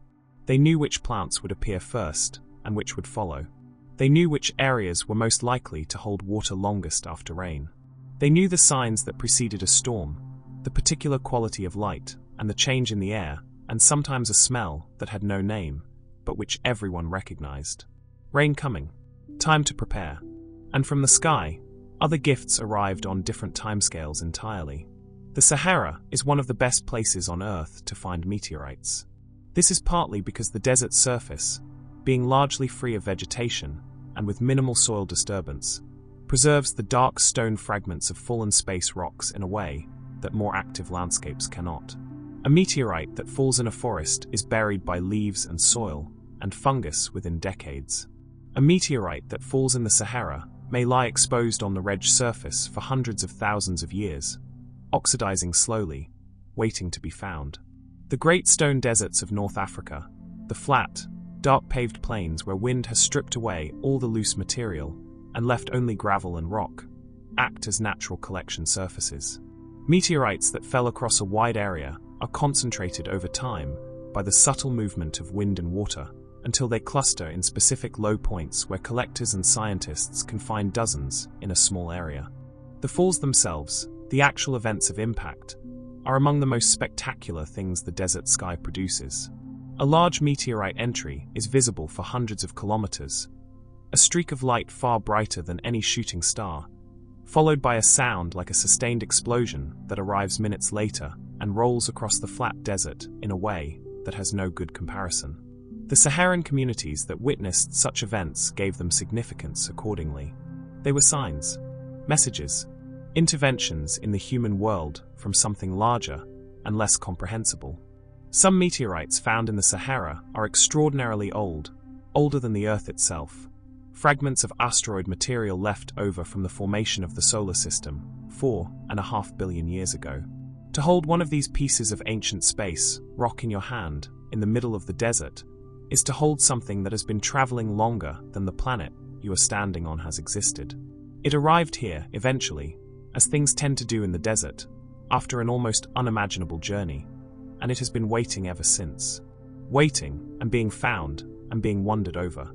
They knew which plants would appear first and which would follow. They knew which areas were most likely to hold water longest after rain. They knew the signs that preceded a storm, the particular quality of light, and the change in the air, and sometimes a smell that had no name, but which everyone recognized. Rain coming. Time to prepare. And from the sky, other gifts arrived on different timescales entirely. The Sahara is one of the best places on Earth to find meteorites. This is partly because the desert's surface, being largely free of vegetation and with minimal soil disturbance, preserves the dark stone fragments of fallen space rocks in a way that more active landscapes cannot. A meteorite that falls in a forest is buried by leaves and soil and fungus within decades. A meteorite that falls in the Sahara may lie exposed on the ledge surface for hundreds of thousands of years, oxidizing slowly, waiting to be found. The great stone deserts of North Africa, the flat, dark-paved plains where wind has stripped away all the loose material and left only gravel and rock, act as natural collection surfaces. Meteorites that fell across a wide area are concentrated over time, by the subtle movement of wind and water, until they cluster in specific low points where collectors and scientists can find dozens in a small area. The falls themselves, the actual events of impact, are among the most spectacular things the desert sky produces. A large meteorite entry is visible for hundreds of kilometers, a streak of light far brighter than any shooting star, followed by a sound like a sustained explosion that arrives minutes later and rolls across the flat desert in a way that has no good comparison. The Saharan communities that witnessed such events gave them significance accordingly. They were signs, messages, interventions in the human world from something larger and less comprehensible. Some meteorites found in the Sahara are extraordinarily old, older than the Earth itself, fragments of asteroid material left over from the formation of the solar system 4.5 billion years ago. To hold one of these pieces of ancient space, rock in your hand, in the middle of the desert, is to hold something that has been traveling longer than the planet you are standing on has existed. It arrived here, eventually, as things tend to do in the desert, after an almost unimaginable journey, and it has been waiting ever since. Waiting, and being found, and being wondered over.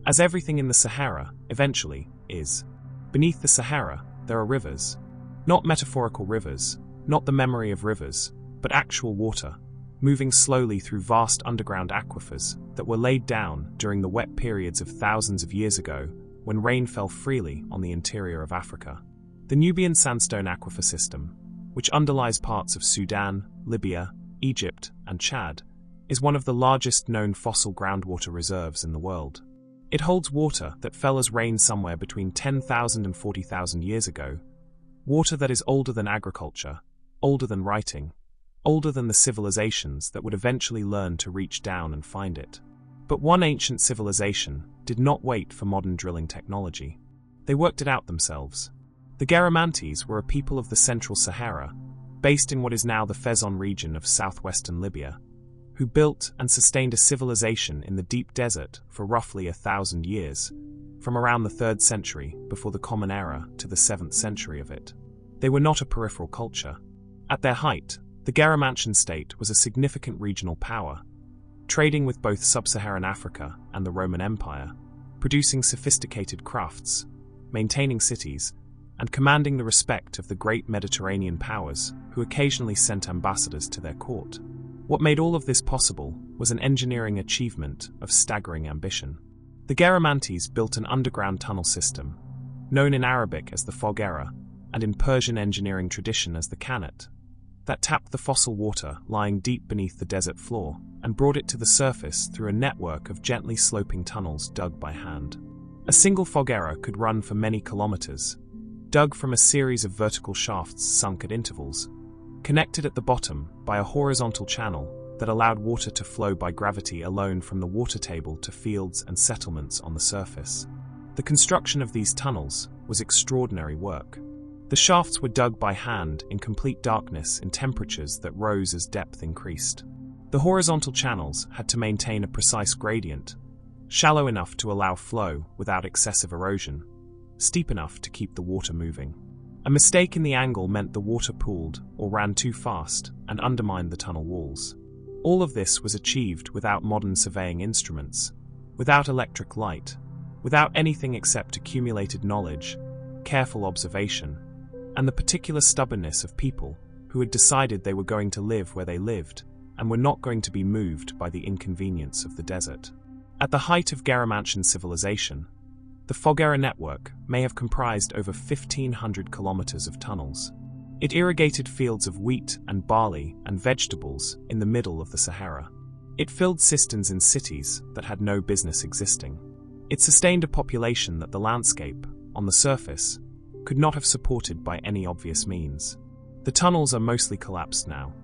As everything in the Sahara, eventually, is. Beneath the Sahara, there are rivers. Not metaphorical rivers, not the memory of rivers, but actual water, moving slowly through vast underground aquifers that were laid down during the wet periods of thousands of years ago, when rain fell freely on the interior of Africa. The Nubian sandstone aquifer system, which underlies parts of Sudan, Libya, Egypt, and Chad, is one of the largest known fossil groundwater reserves in the world. It holds water that fell as rain somewhere between 10,000 and 40,000 years ago, water that is older than agriculture, older than writing, older than the civilizations that would eventually learn to reach down and find it. But one ancient civilization did not wait for modern drilling technology. They worked it out themselves. The Garamantes were a people of the Central Sahara, based in what is now the Fezzan region of southwestern Libya, who built and sustained a civilization in the deep desert for roughly 1,000 years, from around the 3rd century before the Common Era to the 7th century of it. They were not a peripheral culture. At their height, the Garamantian state was a significant regional power, trading with both sub-Saharan Africa and the Roman Empire, producing sophisticated crafts, maintaining cities, and commanding the respect of the great Mediterranean powers who occasionally sent ambassadors to their court. What made all of this possible was an engineering achievement of staggering ambition. The Garamantes built an underground tunnel system, known in Arabic as the Foghera, and in Persian engineering tradition as the Kanat, that tapped the fossil water lying deep beneath the desert floor and brought it to the surface through a network of gently sloping tunnels dug by hand. A single Foghera could run for many kilometers, dug from a series of vertical shafts sunk at intervals, connected at the bottom by a horizontal channel that allowed water to flow by gravity alone from the water table to fields and settlements on the surface. The construction of these tunnels was extraordinary work. The shafts were dug by hand in complete darkness in temperatures that rose as depth increased. The horizontal channels had to maintain a precise gradient, shallow enough to allow flow without excessive erosion, steep enough to keep the water moving. A mistake in the angle meant the water pooled or ran too fast and undermined the tunnel walls. All of this was achieved without modern surveying instruments, without electric light, without anything except accumulated knowledge, careful observation, and the particular stubbornness of people who had decided they were going to live where they lived and were not going to be moved by the inconvenience of the desert. At the height of Garamantian civilization, the Foghera network may have comprised over 1,500 kilometers of tunnels. It irrigated fields of wheat and barley and vegetables in the middle of the Sahara. It filled cisterns in cities that had no business existing. It sustained a population that the landscape, on the surface, could not have supported by any obvious means. The tunnels are mostly collapsed now.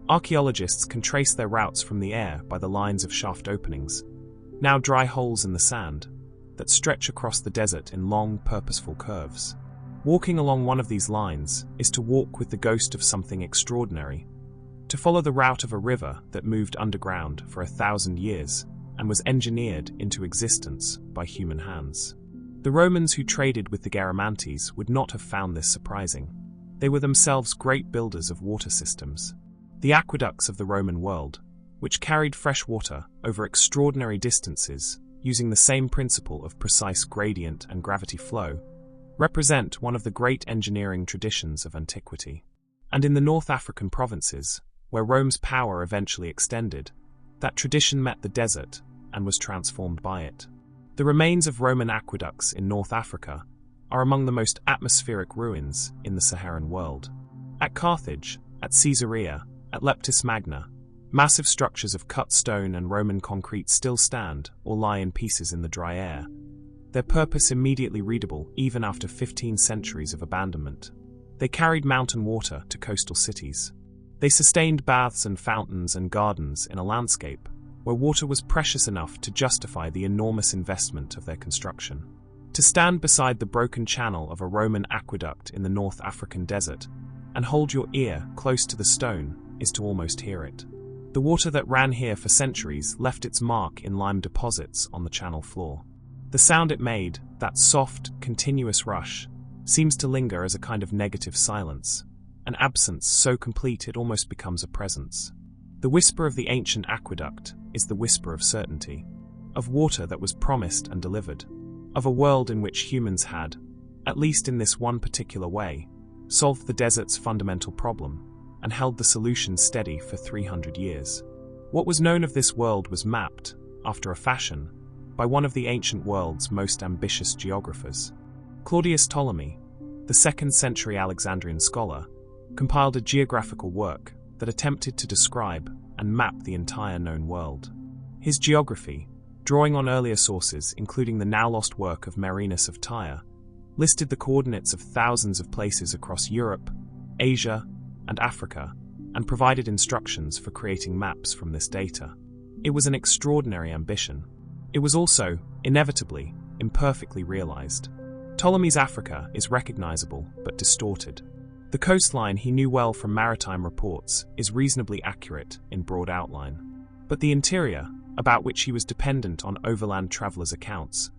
Archaeologists can trace their routes from the air by the lines of shaft openings, now dry holes in the sand, that stretch across the desert in long, purposeful curves. Walking along one of these lines is to walk with the ghost of something extraordinary, to follow the route of a river that moved underground for 1,000 years and was engineered into existence by human hands. The Romans who traded with the Garamantes would not have found this surprising. They were themselves great builders of water systems. The aqueducts of the Roman world, which carried fresh water over extraordinary distances using the same principle of precise gradient and gravity flow, represent one of the great engineering traditions of antiquity. And in the North African provinces, where Rome's power eventually extended, that tradition met the desert and was transformed by it. The remains of Roman aqueducts in North Africa are among the most atmospheric ruins in the Saharan world. At Carthage, at Caesarea, at Leptis Magna, massive structures of cut stone and Roman concrete still stand or lie in pieces in the dry air, their purpose immediately readable even after 15 centuries of abandonment. They carried mountain water to coastal cities. They sustained baths and fountains and gardens in a landscape where water was precious enough to justify the enormous investment of their construction. To stand beside the broken channel of a Roman aqueduct in the North African desert and hold your ear close to the stone is to almost hear it. The water that ran here for centuries left its mark in lime deposits on the channel floor. The sound it made, that soft, continuous rush, seems to linger as a kind of negative silence, an absence so complete it almost becomes a presence. The whisper of the ancient aqueduct is the whisper of certainty, of water that was promised and delivered, of a world in which humans had, at least in this one particular way, solved the desert's fundamental problem, and held the solution steady for 300 years. What was known of this world was mapped, after a fashion, by one of the ancient world's most ambitious geographers. Claudius Ptolemy, the 2nd century Alexandrian scholar, compiled a geographical work that attempted to describe and map the entire known world. His geography, drawing on earlier sources including the now lost work of Marinus of Tyre, listed the coordinates of thousands of places across Europe, Asia, and Africa, and provided instructions for creating maps from this data. It was an extraordinary ambition. It was also, inevitably, imperfectly realized. Ptolemy's Africa is recognizable but distorted. The coastline he knew well from maritime reports is reasonably accurate in broad outline. But the interior, about which he was dependent on overland travelers' accounts,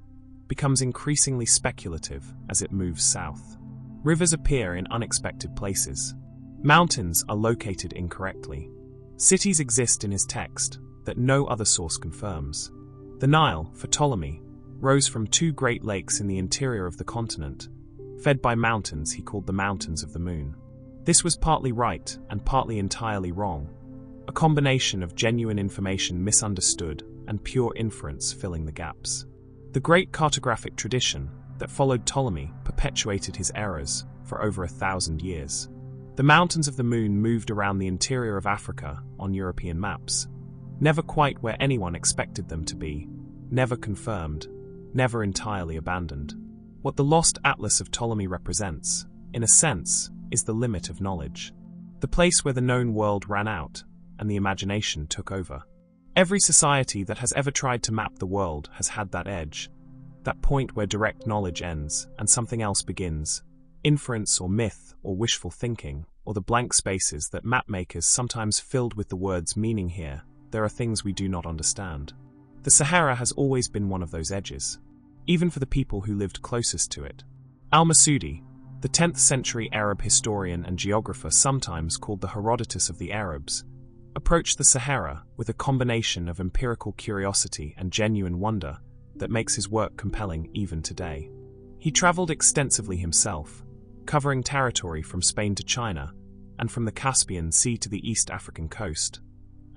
becomes increasingly speculative as it moves south. Rivers appear in unexpected places. Mountains are located incorrectly. Cities exist in his text that no other source confirms. The Nile, for Ptolemy, rose from 2 great lakes in the interior of the continent, fed by mountains he called the Mountains of the Moon. This was partly right and partly entirely wrong, a combination of genuine information misunderstood and pure inference filling the gaps. The great cartographic tradition that followed Ptolemy perpetuated his errors for over 1,000 years. The Mountains of the Moon moved around the interior of Africa on European maps, never quite where anyone expected them to be, never confirmed, never entirely abandoned. What the lost atlas of Ptolemy represents, in a sense, is the limit of knowledge, the place where the known world ran out and the imagination took over. Every society that has ever tried to map the world has had that edge, that point where direct knowledge ends and something else begins, inference or myth or wishful thinking, or the blank spaces that mapmakers sometimes filled with the words meaning here, there are things we do not understand. The Sahara has always been one of those edges, even for the people who lived closest to it. Al-Masudi, the 10th century Arab historian and geographer sometimes called the Herodotus of the Arabs, approached the Sahara with a combination of empirical curiosity and genuine wonder that makes his work compelling even today. He traveled extensively himself, covering territory from Spain to China and from the Caspian Sea to the East African coast,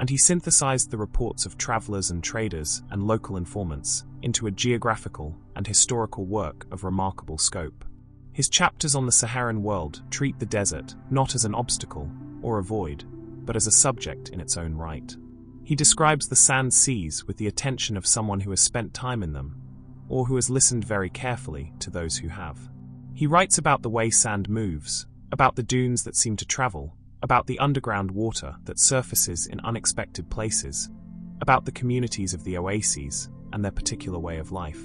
and he synthesized the reports of travelers and traders and local informants into a geographical and historical work of remarkable scope. His chapters on the Saharan world treat the desert not as an obstacle or a void, but as a subject in its own right. He describes the sand seas with the attention of someone who has spent time in them, or who has listened very carefully to those who have. He writes about the way sand moves, about the dunes that seem to travel, about the underground water that surfaces in unexpected places, about the communities of the oases and their particular way of life.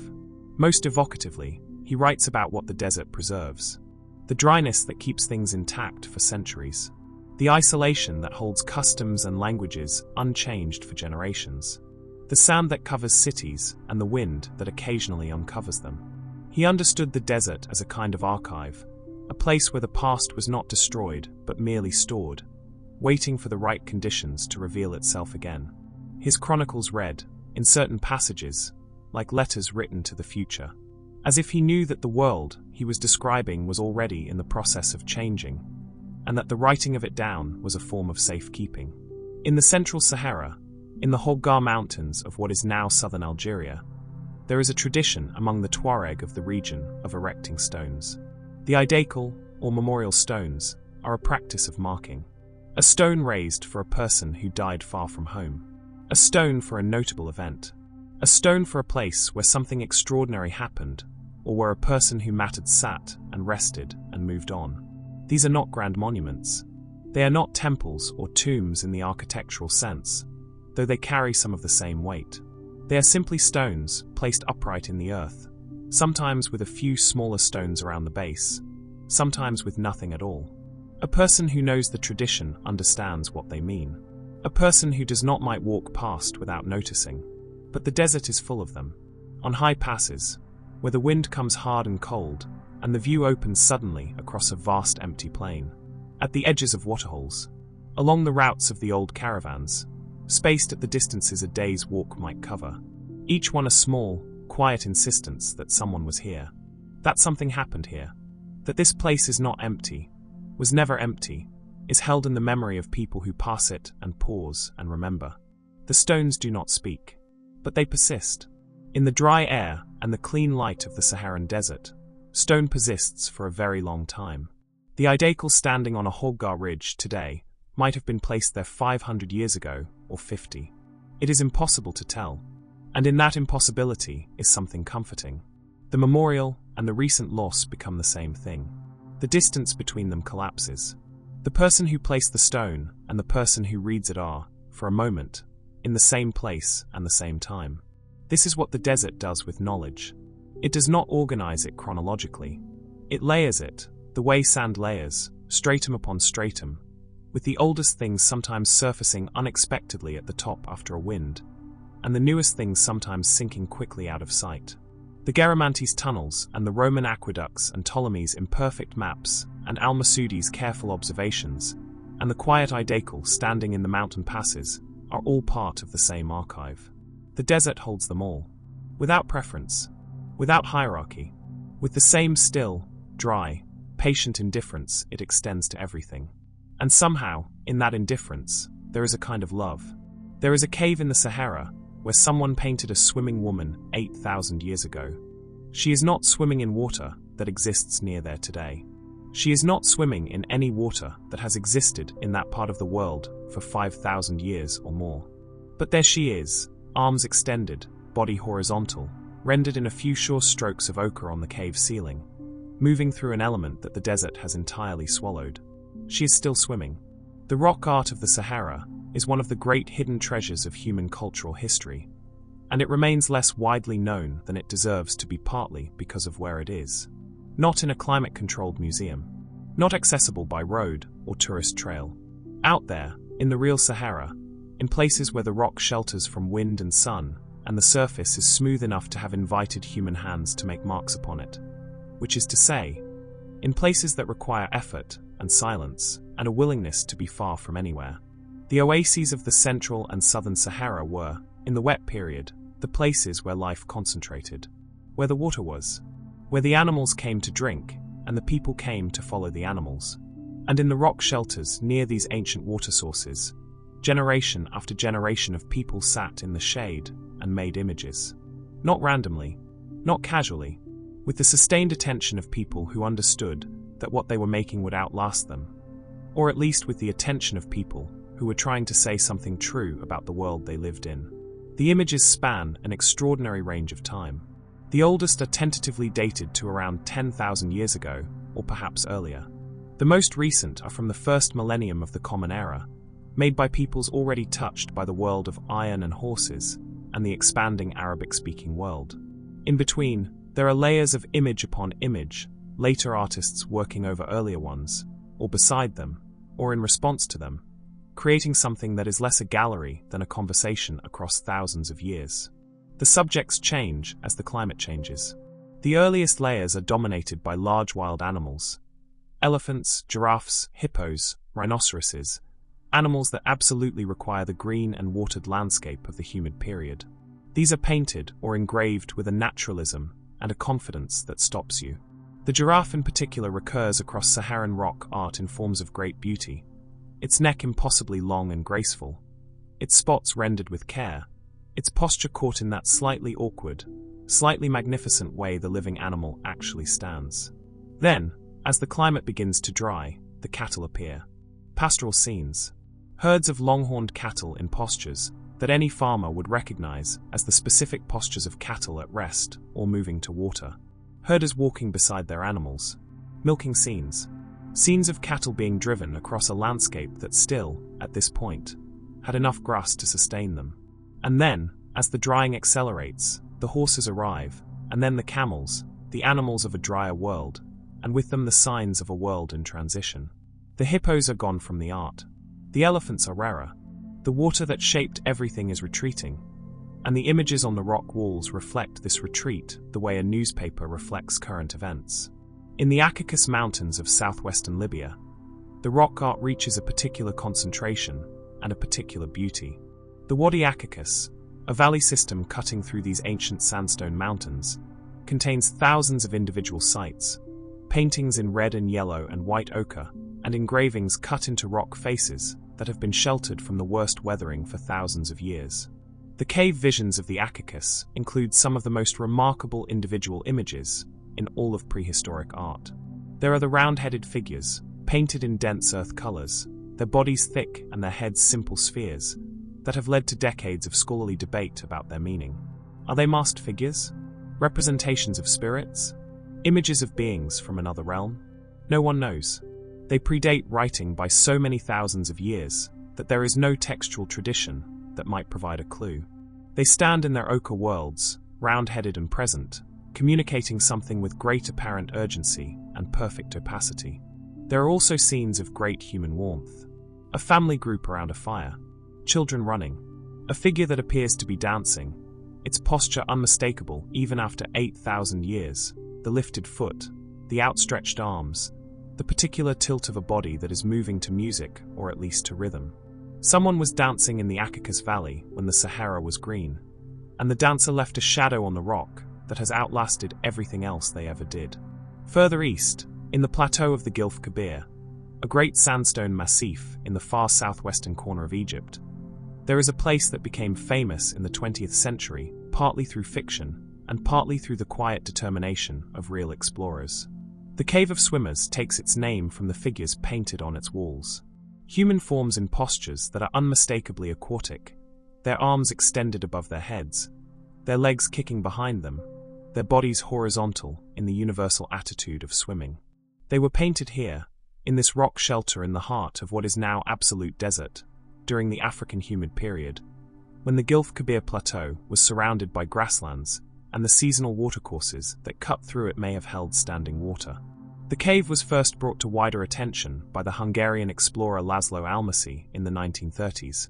Most evocatively, he writes about what the desert preserves, the dryness that keeps things intact for centuries, the isolation that holds customs and languages unchanged for generations, the sand that covers cities and the wind that occasionally uncovers them. He understood the desert as a kind of archive, a place where the past was not destroyed but merely stored, waiting for the right conditions to reveal itself again. his chronicles read, in certain passages, like letters written to the future, as if he knew that the world he was describing was already in the process of changing, and that the writing of it down was a form of safekeeping. In the central Sahara, in the Holgar Mountains of what is now southern Algeria, there is a tradition among the Tuareg of the region of erecting stones. The idakal, or memorial stones, are a practice of marking. A stone raised for a person who died far from home. A stone for a notable event. A stone for a place where something extraordinary happened, or where a person who mattered sat and rested and moved on. These are not grand monuments. They are not temples or tombs in the architectural sense, though they carry some of the same weight. They are simply stones placed upright in the earth, sometimes with a few smaller stones around the base, sometimes with nothing at all. A person who knows the tradition understands what they mean. A person who does not might walk past without noticing. But the desert is full of them. On high passes, where the wind comes hard and cold, and the view opens suddenly across a vast empty plain. At the edges of waterholes, along the routes of the old caravans, spaced at the distances a day's walk might cover, each one a small, quiet insistence that someone was here, that something happened here, that this place is not empty, was never empty, is held in the memory of people who pass it and pause and remember. The stones do not speak, but they persist. In the dry air and the clean light of the Saharan desert, stone persists for a very long time. The idakal standing on a Holgar ridge today might have been placed there 500 years ago or 50. It is impossible to tell, and in that impossibility is something comforting. The memorial and the recent loss become the same thing. The distance between them collapses. The person who placed the stone and the person who reads it are, for a moment, in the same place and the same time. This is what the desert does with knowledge. It does not organize it chronologically. It layers it, the way sand layers, stratum upon stratum, with the oldest things sometimes surfacing unexpectedly at the top after a wind, and the newest things sometimes sinking quickly out of sight. The Garamantes tunnels and the Roman aqueducts and Ptolemy's imperfect maps and Al-Masudi's careful observations, and the quiet idakal standing in the mountain passes, are all part of the same archive. The desert holds them all, without preference, without hierarchy, with the same still, dry, patient indifference it extends to everything. And somehow, in that indifference, there is a kind of love. There is a cave in the Sahara where someone painted a swimming woman 8,000 years ago. She is not swimming in water that exists near there today. She is not swimming in any water that has existed in that part of the world for 5,000 years or more. But there she is, arms extended, body horizontal, rendered in a few sure strokes of ochre on the cave ceiling, moving through an element that the desert has entirely swallowed. She is still swimming. The rock art of the Sahara is one of the great hidden treasures of human cultural history, and it remains less widely known than it deserves to be, partly because of where it is. Not in a climate-controlled museum, not accessible by road or tourist trail. Out there, in the real Sahara, in places where the rock shelters from wind and sun, and the surface is smooth enough to have invited human hands to make marks upon it, which is to say, in places that require effort and silence and a willingness to be far from anywhere. The oases of the central and southern Sahara were, in the wet period, the places where life concentrated, where the water was, where the animals came to drink, and the people came to follow the animals. And in the rock shelters near these ancient water sources, generation after generation of people sat in the shade and made images. Not randomly, not casually, with the sustained attention of people who understood that what they were making would outlast them, or at least with the attention of people who were trying to say something true about the world they lived in. The images span an extraordinary range of time. The oldest are tentatively dated to around 10,000 years ago, or perhaps earlier. The most recent are from the first millennium of the Common Era, made by peoples already touched by the world of iron and horses, and the expanding Arabic-speaking world. In between, there are layers of image upon image, later artists working over earlier ones, or beside them, or in response to them, creating something that is less a gallery than a conversation across thousands of years. The subjects change as the climate changes. The earliest layers are dominated by large wild animals, elephants, giraffes, hippos, rhinoceroses, animals that absolutely require the green and watered landscape of the humid period. These are painted or engraved with a naturalism and a confidence that stops you. The giraffe in particular recurs across Saharan rock art in forms of great beauty, its neck impossibly long and graceful, its spots rendered with care, its posture caught in that slightly awkward, slightly magnificent way the living animal actually stands. Then, as the climate begins to dry, the cattle appear. Pastoral scenes. Herds of longhorned cattle in postures that any farmer would recognize as the specific postures of cattle at rest or moving to water. Herders walking beside their animals. Milking scenes. Scenes of cattle being driven across a landscape that still, at this point, had enough grass to sustain them. And then, as the drying accelerates, the horses arrive, and then the camels, the animals of a drier world, and with them the signs of a world in transition. The hippos are gone from the art. The elephants are rarer. The water that shaped everything is retreating, and the images on the rock walls reflect this retreat the way a newspaper reflects current events. In the Akakis Mountains of southwestern Libya, the rock art reaches a particular concentration and a particular beauty. The Wadi Akakis, a valley system cutting through these ancient sandstone mountains, contains thousands of individual sites, paintings in red and yellow and white ochre, and engravings cut into rock faces that have been sheltered from the worst weathering for thousands of years. The cave visions of the Akakis include some of the most remarkable individual images in all of prehistoric art. There are the round-headed figures, painted in dense earth colors, their bodies thick and their heads simple spheres, that have led to decades of scholarly debate about their meaning. Are they masked figures? Representations of spirits? Images of beings from another realm? No one knows. They predate writing by so many thousands of years that there is no textual tradition that might provide a clue. They stand in their ochre worlds, round-headed and present, communicating something with great apparent urgency and perfect opacity. There are also scenes of great human warmth. A family group around a fire, children running, a figure that appears to be dancing, its posture unmistakable even after 8,000 years, the lifted foot, the outstretched arms, the particular tilt of a body that is moving to music or at least to rhythm. Someone was dancing in the Akakis Valley when the Sahara was green, and the dancer left a shadow on the rock that has outlasted everything else they ever did. Further east, in the plateau of the Gilf Kabir, a great sandstone massif in the far southwestern corner of Egypt, there is a place that became famous in the 20th century, partly through fiction and partly through the quiet determination of real explorers. The Cave of Swimmers takes its name from the figures painted on its walls. Human forms in postures that are unmistakably aquatic, their arms extended above their heads, their legs kicking behind them, their bodies horizontal in the universal attitude of swimming. They were painted here, in this rock shelter in the heart of what is now absolute desert, during the African humid period, when the Gilf Kabir Plateau was surrounded by grasslands and the seasonal watercourses that cut through it may have held standing water. The cave was first brought to wider attention by the Hungarian explorer Laszlo Almasi in the 1930s,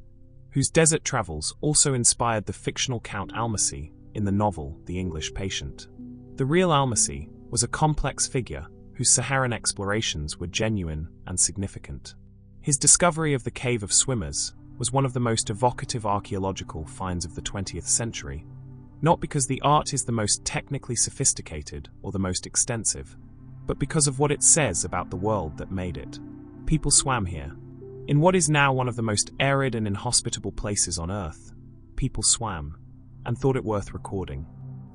whose desert travels also inspired the fictional Count Almasi in the novel The English Patient. The real Almasi was a complex figure whose Saharan explorations were genuine and significant. His discovery of the Cave of Swimmers was one of the most evocative archaeological finds of the 20th century, not because the art is the most technically sophisticated or the most extensive, but because of what it says about the world that made it. People swam here. In what is now one of the most arid and inhospitable places on Earth, people swam and thought it worth recording.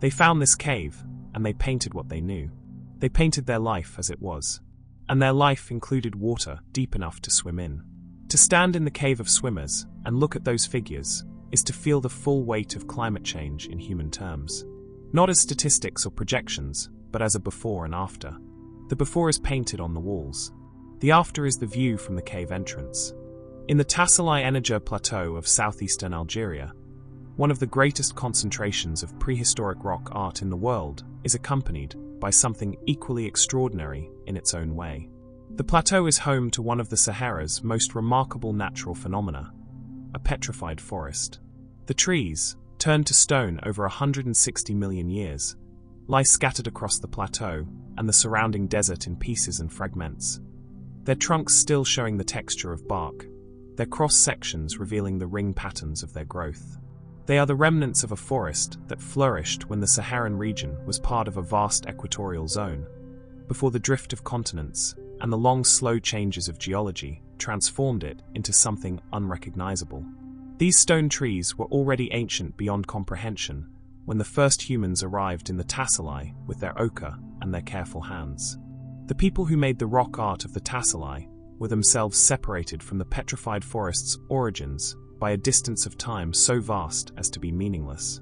They found this cave, and they painted what they knew. They painted their life as it was. And their life included water deep enough to swim in. To stand in the Cave of Swimmers and look at those figures is to feel the full weight of climate change in human terms. Not as statistics or projections, but as a before and after. The before is painted on the walls. The after is the view from the cave entrance. In the Tassalai Energer Plateau of southeastern Algeria, one of the greatest concentrations of prehistoric rock art in the world is accompanied by something equally extraordinary in its own way. The plateau is home to one of the Sahara's most remarkable natural phenomena, a petrified forest. The trees, turned to stone over 160 million years, lie scattered across the plateau and the surrounding desert in pieces and fragments, their trunks still showing the texture of bark, their cross-sections revealing the ring patterns of their growth. They are the remnants of a forest that flourished when the Saharan region was part of a vast equatorial zone, before the drift of continents and the long, slow changes of geology transformed it into something unrecognizable. These stone trees were already ancient beyond comprehension when the first humans arrived in the Tassili with their ochre and their careful hands. The people who made the rock art of the Tassili were themselves separated from the petrified forest's origins by a distance of time so vast as to be meaningless.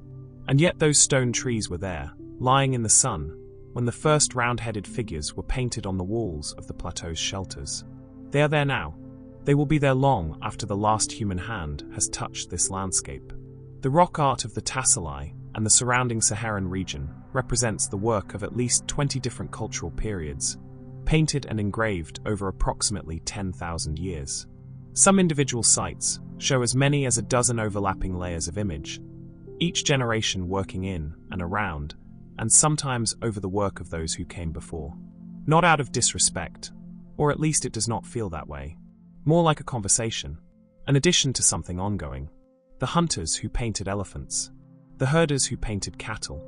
And yet those stone trees were there, lying in the sun, when the first round-headed figures were painted on the walls of the plateau's shelters. They are there now. They will be there long after the last human hand has touched this landscape. The rock art of the Tassili and the surrounding Saharan region represents the work of at least 20 different cultural periods, painted and engraved over approximately 10,000 years. Some individual sites show as many as a dozen overlapping layers of image, each generation working in and around, and sometimes over the work of those who came before. Not out of disrespect, or at least it does not feel that way. More like a conversation, an addition to something ongoing. The hunters who painted elephants, the herders who painted cattle,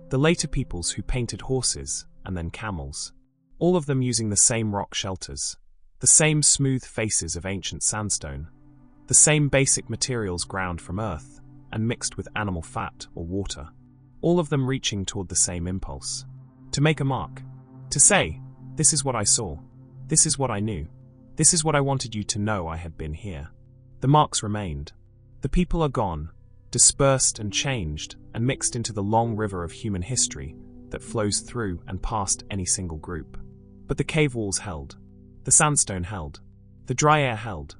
the later peoples who painted horses and then camels, all of them using the same rock shelters, the same smooth faces of ancient sandstone, the same basic materials ground from earth and mixed with animal fat or water, all of them reaching toward the same impulse. To make a mark. To say, this is what I saw. This is what I knew. This is what I wanted you to know I had been here. The marks remained. The people are gone, dispersed and changed and mixed into the long river of human history that flows through and past any single group. But the cave walls held. The sandstone held. The dry air held.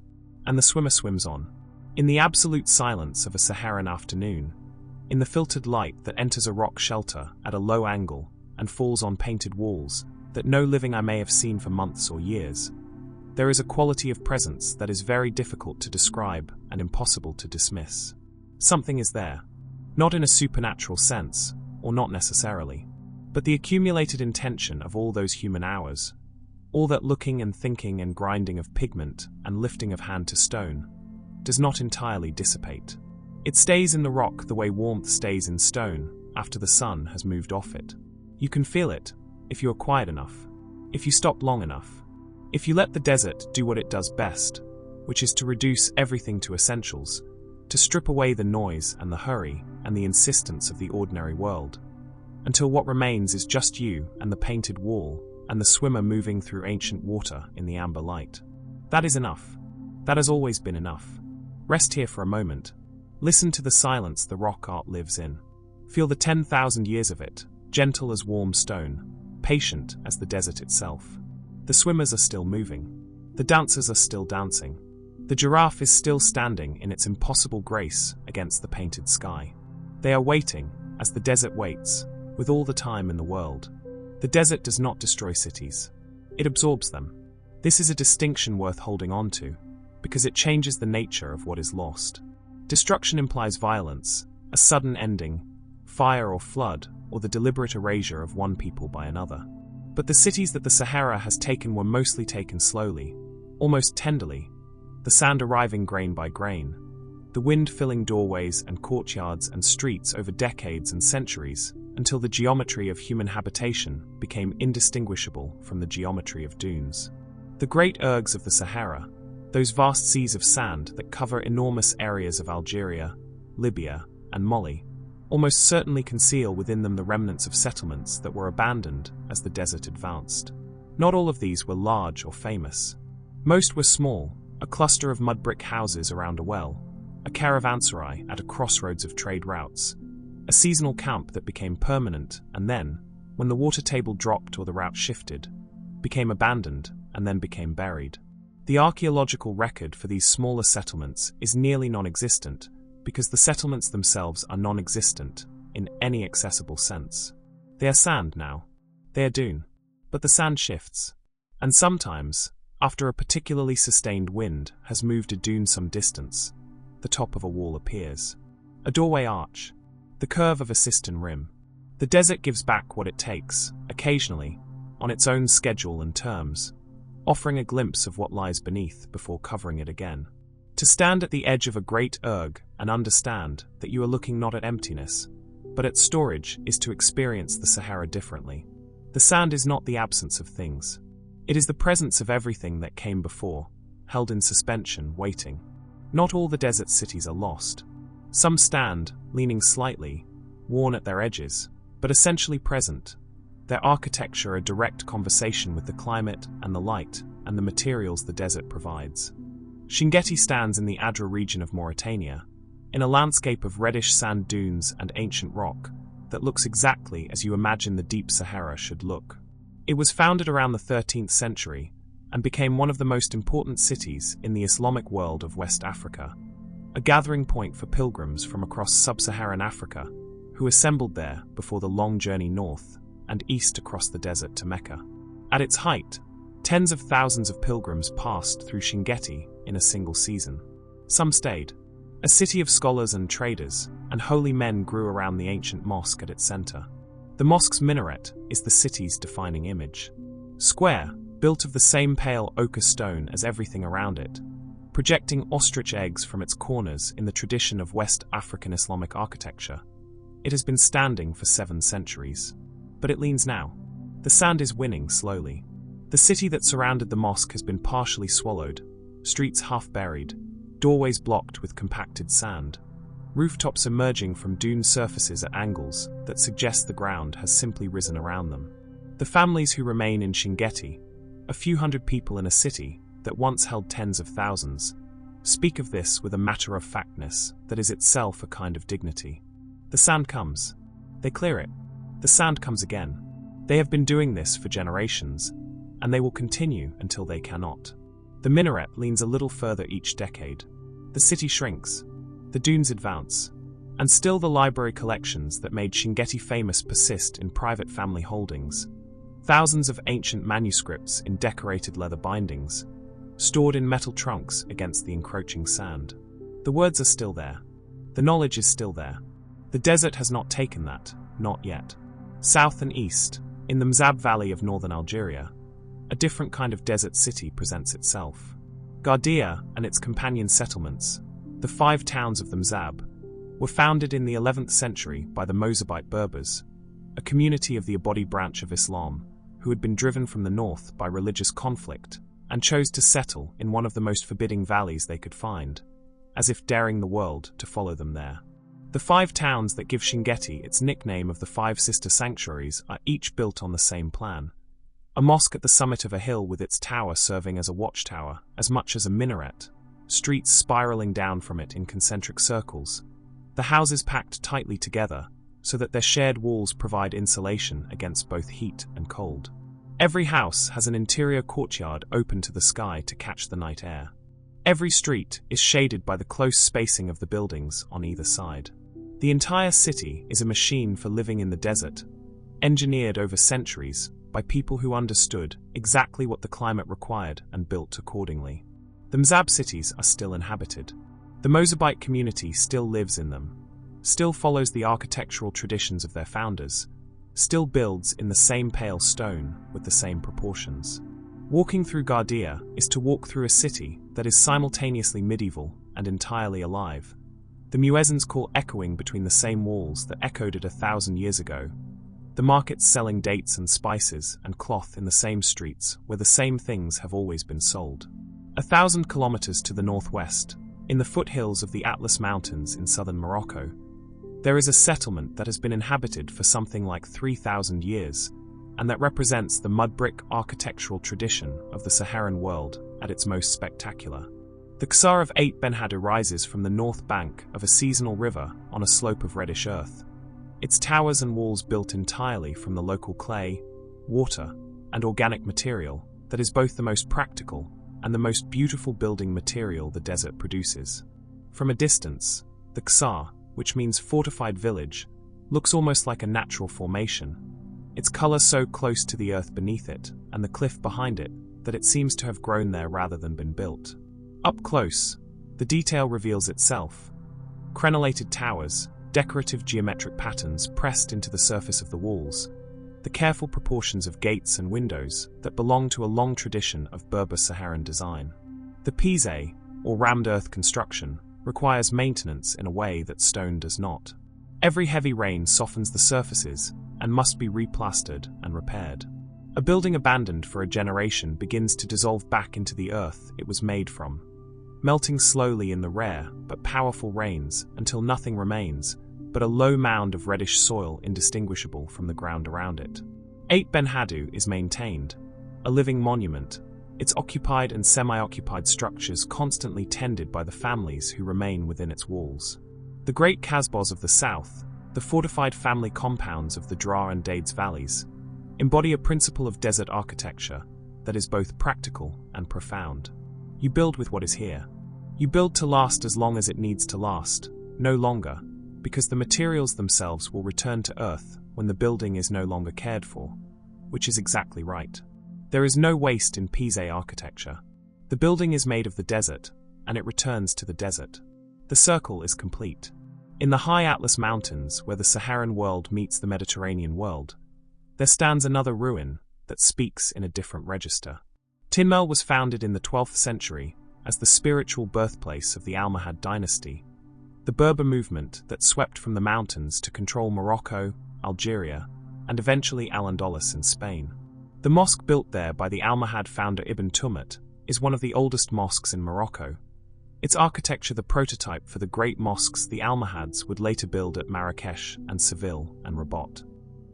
And the swimmer swims on. In the absolute silence of a Saharan afternoon, in the filtered light that enters a rock shelter at a low angle and falls on painted walls that no living eye may have seen for months or years, there is a quality of presence that is very difficult to describe and impossible to dismiss. Something is there, not in a supernatural sense, or not necessarily, but the accumulated intention of all those human hours, all that looking and thinking and grinding of pigment and lifting of hand to stone, does not entirely dissipate. It stays in the rock the way warmth stays in stone after the sun has moved off it. You can feel it, if you are quiet enough, if you stop long enough, if you let the desert do what it does best, which is to reduce everything to essentials, to strip away the noise and the hurry and the insistence of the ordinary world, until what remains is just you and the painted wall and the swimmer moving through ancient water in the amber light. That is enough. That has always been enough. Rest here for a moment. Listen to the silence the rock art lives in. Feel the 10,000 years of it, gentle as warm stone, patient as the desert itself. The swimmers are still moving. The dancers are still dancing. The giraffe is still standing in its impossible grace against the painted sky. They are waiting, as the desert waits, with all the time in the world. The desert does not destroy cities. It absorbs them. This is a distinction worth holding on to, because it changes the nature of what is lost. Destruction implies violence, a sudden ending, fire or flood, or the deliberate erasure of one people by another. But the cities that the Sahara has taken were mostly taken slowly, almost tenderly, the sand arriving grain by grain, the wind filling doorways and courtyards and streets over decades and centuries, until the geometry of human habitation became indistinguishable from the geometry of dunes. The great ergs of the Sahara, those vast seas of sand that cover enormous areas of Algeria, Libya, and Mali, almost certainly conceal within them the remnants of settlements that were abandoned as the desert advanced. Not all of these were large or famous. Most were small, a cluster of mud brick houses around a well, a caravanserai at a crossroads of trade routes, a seasonal camp that became permanent and then, when the water table dropped or the route shifted, became abandoned and then became buried. The archaeological record for these smaller settlements is nearly non-existent because the settlements themselves are non-existent in any accessible sense. They are sand now. They are dune. But the sand shifts. And sometimes, after a particularly sustained wind has moved a dune some distance, the top of a wall appears. A doorway arch. The curve of a cistern rim. The desert gives back what it takes, occasionally, on its own schedule and terms, offering a glimpse of what lies beneath before covering it again. To stand at the edge of a great erg and understand that you are looking not at emptiness, but at storage is to experience the Sahara differently. The sand is not the absence of things. It is the presence of everything that came before, held in suspension, waiting. Not all the desert cities are lost. Some stand, leaning slightly, worn at their edges, but essentially present. Their architecture a direct conversation with the climate and the light and the materials the desert provides. Chinguetti stands in the Adra region of Mauritania, in a landscape of reddish sand dunes and ancient rock that looks exactly as you imagine the deep Sahara should look. It was founded around the 13th century and became one of the most important cities in the Islamic world of West Africa, a gathering point for pilgrims from across sub-Saharan Africa who assembled there before the long journey north and east across the desert to Mecca. At its height, tens of thousands of pilgrims passed through Chinguetti in a single season. Some stayed. A city of scholars and traders and holy men grew around the ancient mosque at its center. The mosque's minaret is the city's defining image. Square, built of the same pale ochre stone as everything around it, projecting ostrich eggs from its corners in the tradition of West African Islamic architecture. It has been standing for 7 centuries. But it leans now. The sand is winning slowly. The city that surrounded the mosque has been partially swallowed, streets half-buried, doorways blocked with compacted sand, rooftops emerging from dune surfaces at angles that suggest the ground has simply risen around them. The families who remain in Chinguetti, a few hundred people in a city that once held tens of thousands, speak of this with a matter-of-factness that is itself a kind of dignity. The sand comes. They clear it. The sand comes again. They have been doing this for generations, and they will continue until they cannot. The minaret leans a little further each decade. The city shrinks. The dunes advance. And still the library collections that made Chinguetti famous persist in private family holdings. Thousands of ancient manuscripts in decorated leather bindings, stored in metal trunks against the encroaching sand. The words are still there. The knowledge is still there. The desert has not taken that, not yet. South and east, in the Mzab Valley of northern Algeria, a different kind of desert city presents itself. Gardia and its companion settlements, the 5 towns of the Mzab, were founded in the 11th century by the Mozabite Berbers, a community of the Abodi branch of Islam, who had been driven from the north by religious conflict and chose to settle in one of the most forbidding valleys they could find, as if daring the world to follow them there. The 5 towns that give Chinguetti its nickname of the 5 sister sanctuaries are each built on the same plan. A mosque at the summit of a hill with its tower serving as a watchtower, as much as a minaret, streets spiraling down from it in concentric circles, the houses packed tightly together so that their shared walls provide insulation against both heat and cold. Every house has an interior courtyard open to the sky to catch the night air. Every street is shaded by the close spacing of the buildings on either side. The entire city is a machine for living in the desert, engineered over centuries by people who understood exactly what the climate required and built accordingly. The Mzab cities are still inhabited. The Mozabite community still lives in them, still follows the architectural traditions of their founders, still builds in the same pale stone with the same proportions. Walking through Gardia is to walk through a city that is simultaneously medieval and entirely alive. The muezzins call echoing between the same walls that echoed it 1,000 years ago. The markets selling dates and spices and cloth in the same streets where the same things have always been sold. 1,000 kilometers to the northwest, in the foothills of the Atlas Mountains in southern Morocco, there is a settlement that has been inhabited for something like 3,000 years, and that represents the mud brick architectural tradition of the Saharan world at its most spectacular. The Ksar of 8 Benhadr rises from the north bank of a seasonal river on a slope of reddish earth, its towers and walls built entirely from the local clay, water, and organic material that is both the most practical and the most beautiful building material the desert produces. From a distance, the Ksar, which means fortified village, looks almost like a natural formation, its color so close to the earth beneath it and the cliff behind it that it seems to have grown there rather than been built. Up close, the detail reveals itself. Crenellated towers, decorative geometric patterns pressed into the surface of the walls, the careful proportions of gates and windows that belong to a long tradition of Berber Saharan design. The Pizé, or rammed earth construction, requires maintenance in a way that stone does not. Every heavy rain softens the surfaces and must be replastered and repaired. A building abandoned for a generation begins to dissolve back into the earth it was made from, melting slowly in the rare but powerful rains until nothing remains but a low mound of reddish soil indistinguishable from the ground around it. 8 Ben Haddou is maintained, a living monument, its occupied and semi-occupied structures constantly tended by the families who remain within its walls. The great Kasbahs of the south, the fortified family compounds of the Dra and Dades valleys, embody a principle of desert architecture that is both practical and profound. You build with what is here. You build to last as long as it needs to last, no longer, because the materials themselves will return to earth when the building is no longer cared for, which is exactly right. There is no waste in Pizé architecture. The building is made of the desert, and it returns to the desert. The circle is complete. In the high Atlas Mountains, where the Saharan world meets the Mediterranean world, there stands another ruin that speaks in a different register. Tinmel was founded in the 12th century as the spiritual birthplace of the Almohad dynasty, the Berber movement that swept from the mountains to control Morocco, Algeria, and eventually Al-Andalus in Spain. The mosque built there by the Almohad founder Ibn Tumut is one of the oldest mosques in Morocco. Its architecture the prototype for the great mosques the Almohads would later build at Marrakesh and Seville and Rabat.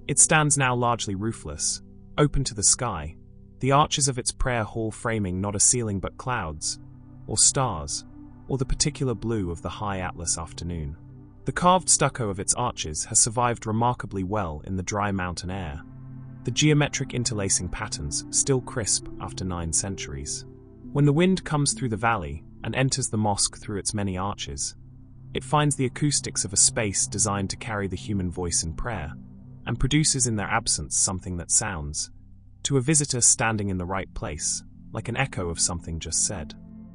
It stands now largely roofless, open to the sky, the arches of its prayer hall framing not a ceiling but clouds, or stars, or the particular blue of the high Atlas afternoon. The carved stucco of its arches has survived remarkably well in the dry mountain air, the geometric interlacing patterns still crisp after 9 centuries. When the wind comes through the valley and enters the mosque through its many arches, it finds the acoustics of a space designed to carry the human voice in prayer, and produces in their absence something that sounds, to a visitor standing in the right place, like an echo of something just said.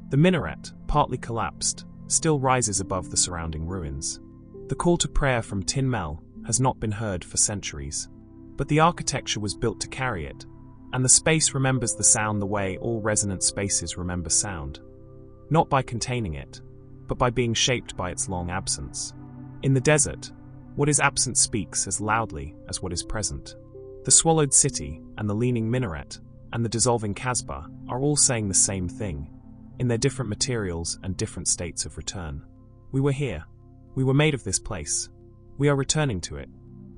The minaret, partly collapsed, still rises above the surrounding ruins. The call to prayer from Tinmel has not been heard for centuries, but the architecture was built to carry it, and the space remembers the sound the way all resonant spaces remember sound, not by containing it, but by being shaped by its long absence. In the desert, what is absent speaks as loudly as what is present. The swallowed city and the leaning minaret and the dissolving Kasbah are all saying the same thing, in their different materials and different states of return. We were here. We were made of this place. We are returning to it.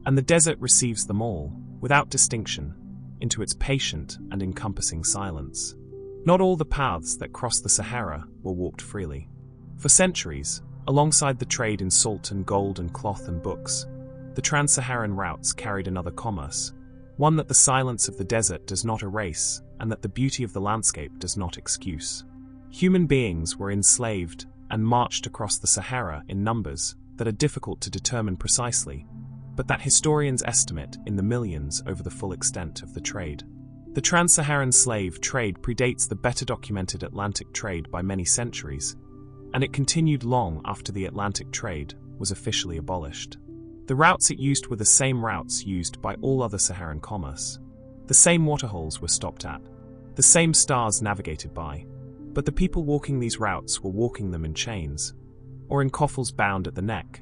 And the desert receives them all, without distinction, into its patient and encompassing silence. Not all the paths that cross the Sahara were walked freely. For centuries, alongside the trade in salt and gold and cloth and books, the trans-Saharan routes carried another commerce, one that the silence of the desert does not erase and that the beauty of the landscape does not excuse. Human beings were enslaved and marched across the Sahara in numbers that are difficult to determine precisely, but that historians estimate in the millions over the full extent of the trade. The trans-Saharan slave trade predates the better documented Atlantic trade by many centuries, and it continued long after the Atlantic trade was officially abolished. The routes it used were the same routes used by all other Saharan commerce. The same waterholes were stopped at, the same stars navigated by, but the people walking these routes were walking them in chains, or in coffles bound at the neck,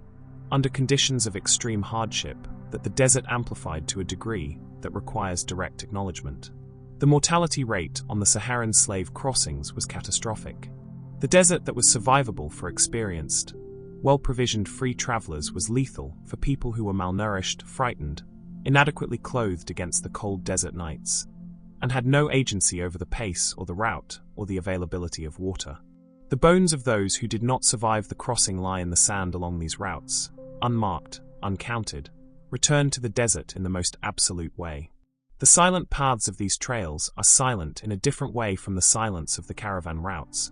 under conditions of extreme hardship that the desert amplified to a degree that requires direct acknowledgement. The mortality rate on the Saharan slave crossings was catastrophic. The desert that was survivable for experienced, well-provisioned free travelers was lethal for people who were malnourished, frightened, inadequately clothed against the cold desert nights, and had no agency over the pace or the route or the availability of water. The bones of those who did not survive the crossing lie in the sand along these routes, unmarked, uncounted, returned to the desert in the most absolute way. The silent paths of these trails are silent in a different way from the silence of the caravan routes,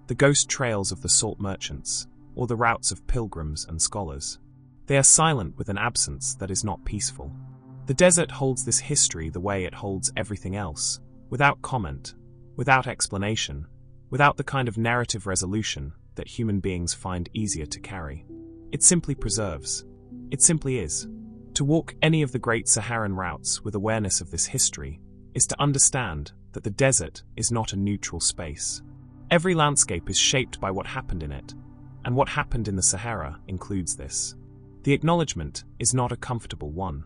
the ghost trails of the salt merchants, or the routes of pilgrims and scholars. They are silent with an absence that is not peaceful. The desert holds this history the way it holds everything else, without comment, without explanation, without the kind of narrative resolution that human beings find easier to carry. It simply preserves. It simply is. To walk any of the great Saharan routes with awareness of this history is to understand that the desert is not a neutral space. Every landscape is shaped by what happened in it, and what happened in the Sahara includes this. The acknowledgement is not a comfortable one.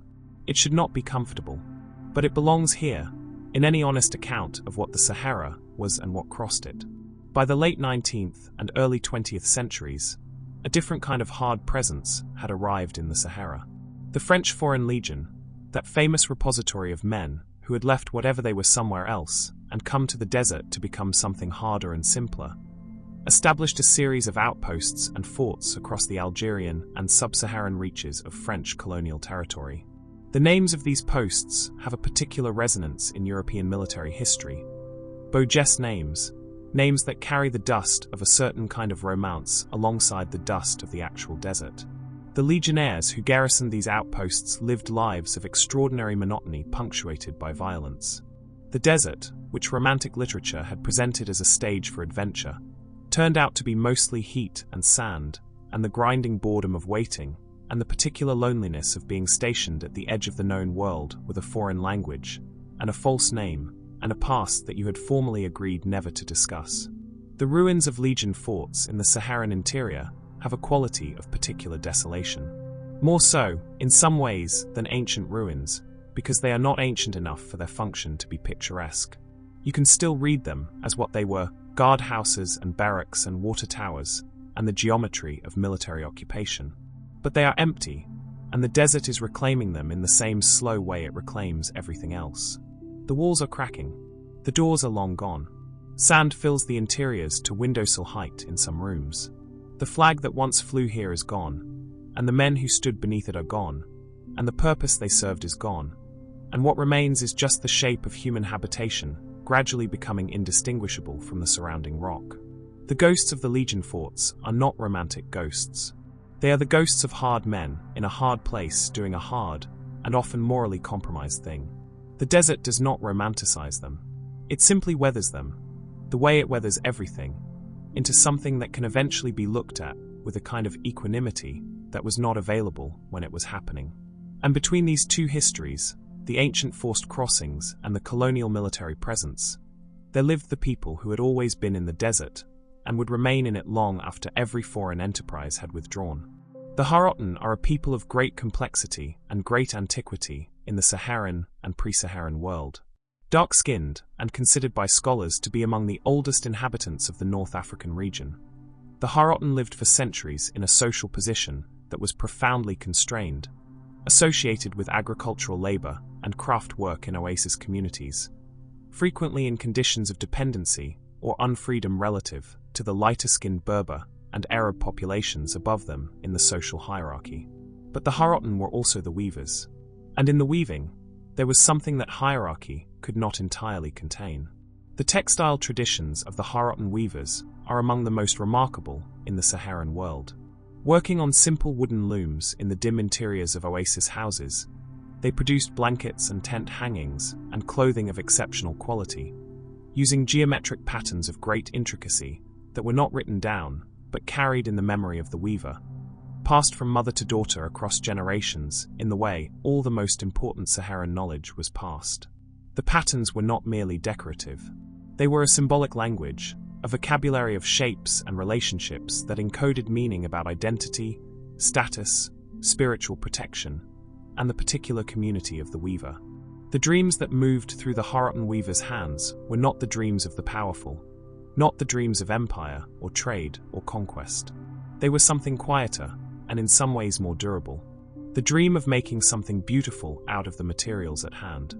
It should not be comfortable, but it belongs here, in any honest account of what the Sahara was and what crossed it. By the late 19th and early 20th centuries, a different kind of hard presence had arrived in the Sahara. The French Foreign Legion, that famous repository of men who had left whatever they were somewhere else and come to the desert to become something harder and simpler, established a series of outposts and forts across the Algerian and sub-Saharan reaches of French colonial territory. The names of these posts have a particular resonance in European military history. Bourgeois names that carry the dust of a certain kind of romance alongside the dust of the actual desert. The legionnaires who garrisoned these outposts lived lives of extraordinary monotony punctuated by violence. The desert, which Romantic literature had presented as a stage for adventure, turned out to be mostly heat and sand, and the grinding boredom of waiting, and the particular loneliness of being stationed at the edge of the known world with a foreign language, and a false name, and a past that you had formally agreed never to discuss. The ruins of legion forts in the Saharan interior have a quality of particular desolation. More so, in some ways, than ancient ruins, because they are not ancient enough for their function to be picturesque. You can still read them as what they were: guard houses and barracks and water towers, and the geometry of military occupation. But they are empty, and the desert is reclaiming them in the same slow way it reclaims everything else. The walls are cracking. The doors are long gone. Sand fills the interiors to windowsill height in some rooms. The flag that once flew here is gone, and the men who stood beneath it are gone, and the purpose they served is gone, and what remains is just the shape of human habitation, gradually becoming indistinguishable from the surrounding rock. The ghosts of the legion forts are not romantic ghosts. They are the ghosts of hard men in a hard place doing a hard, and often morally compromised thing. The desert does not romanticize them. It simply weathers them, the way it weathers everything, into something that can eventually be looked at with a kind of equanimity that was not available when it was happening. And between these two histories, the ancient forced crossings and the colonial military presence, there lived the people who had always been in the desert and would remain in it long after every foreign enterprise had withdrawn. The Harottan are a people of great complexity and great antiquity in the Saharan and pre-Saharan world. Dark-skinned and considered by scholars to be among the oldest inhabitants of the North African region, the Harottan lived for centuries in a social position that was profoundly constrained, associated with agricultural labor and craft work in oasis communities, frequently in conditions of dependency or unfreedom relative to the lighter-skinned Berber and Arab populations above them in the social hierarchy. But the Harottan were also the weavers, and in the weaving, there was something that hierarchy could not entirely contain. The textile traditions of the Harottan weavers are among the most remarkable in the Saharan world. Working on simple wooden looms in the dim interiors of oasis houses, they produced blankets and tent hangings and clothing of exceptional quality, using geometric patterns of great intricacy that were not written down but carried in the memory of the weaver, passed from mother to daughter across generations in the way all the most important Saharan knowledge was passed. The patterns were not merely decorative. They were a symbolic language, a vocabulary of shapes and relationships that encoded meaning about identity, status, spiritual protection, and the particular community of the weaver. The dreams that moved through the Harottan weaver's hands were not the dreams of the powerful, not the dreams of empire or trade or conquest. They were something quieter, and in some ways more durable. The dream of making something beautiful out of the materials at hand.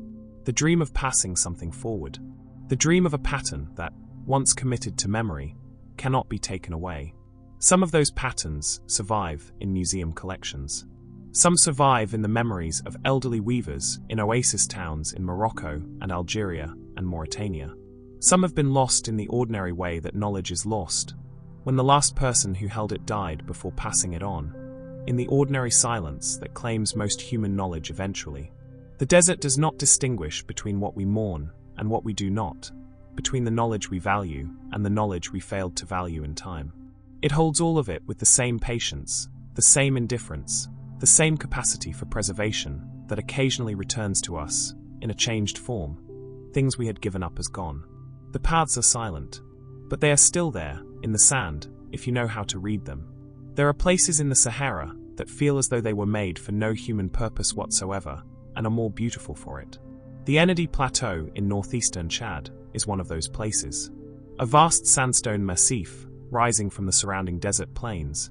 The dream of passing something forward. The dream of a pattern that, once committed to memory, cannot be taken away. Some of those patterns survive in museum collections. Some survive in the memories of elderly weavers in oasis towns in Morocco and Algeria and Mauritania. Some have been lost in the ordinary way that knowledge is lost, when the last person who held it died before passing it on, in the ordinary silence that claims most human knowledge eventually. The desert does not distinguish between what we mourn and what we do not, between the knowledge we value and the knowledge we failed to value in time. It holds all of it with the same patience, the same indifference, the same capacity for preservation that occasionally returns to us, in a changed form, things we had given up as gone. The paths are silent. But they are still there, in the sand, if you know how to read them. There are places in the Sahara that feel as though they were made for no human purpose whatsoever, and are more beautiful for it. The Ennedi Plateau in northeastern Chad is one of those places. A vast sandstone massif, rising from the surrounding desert plains.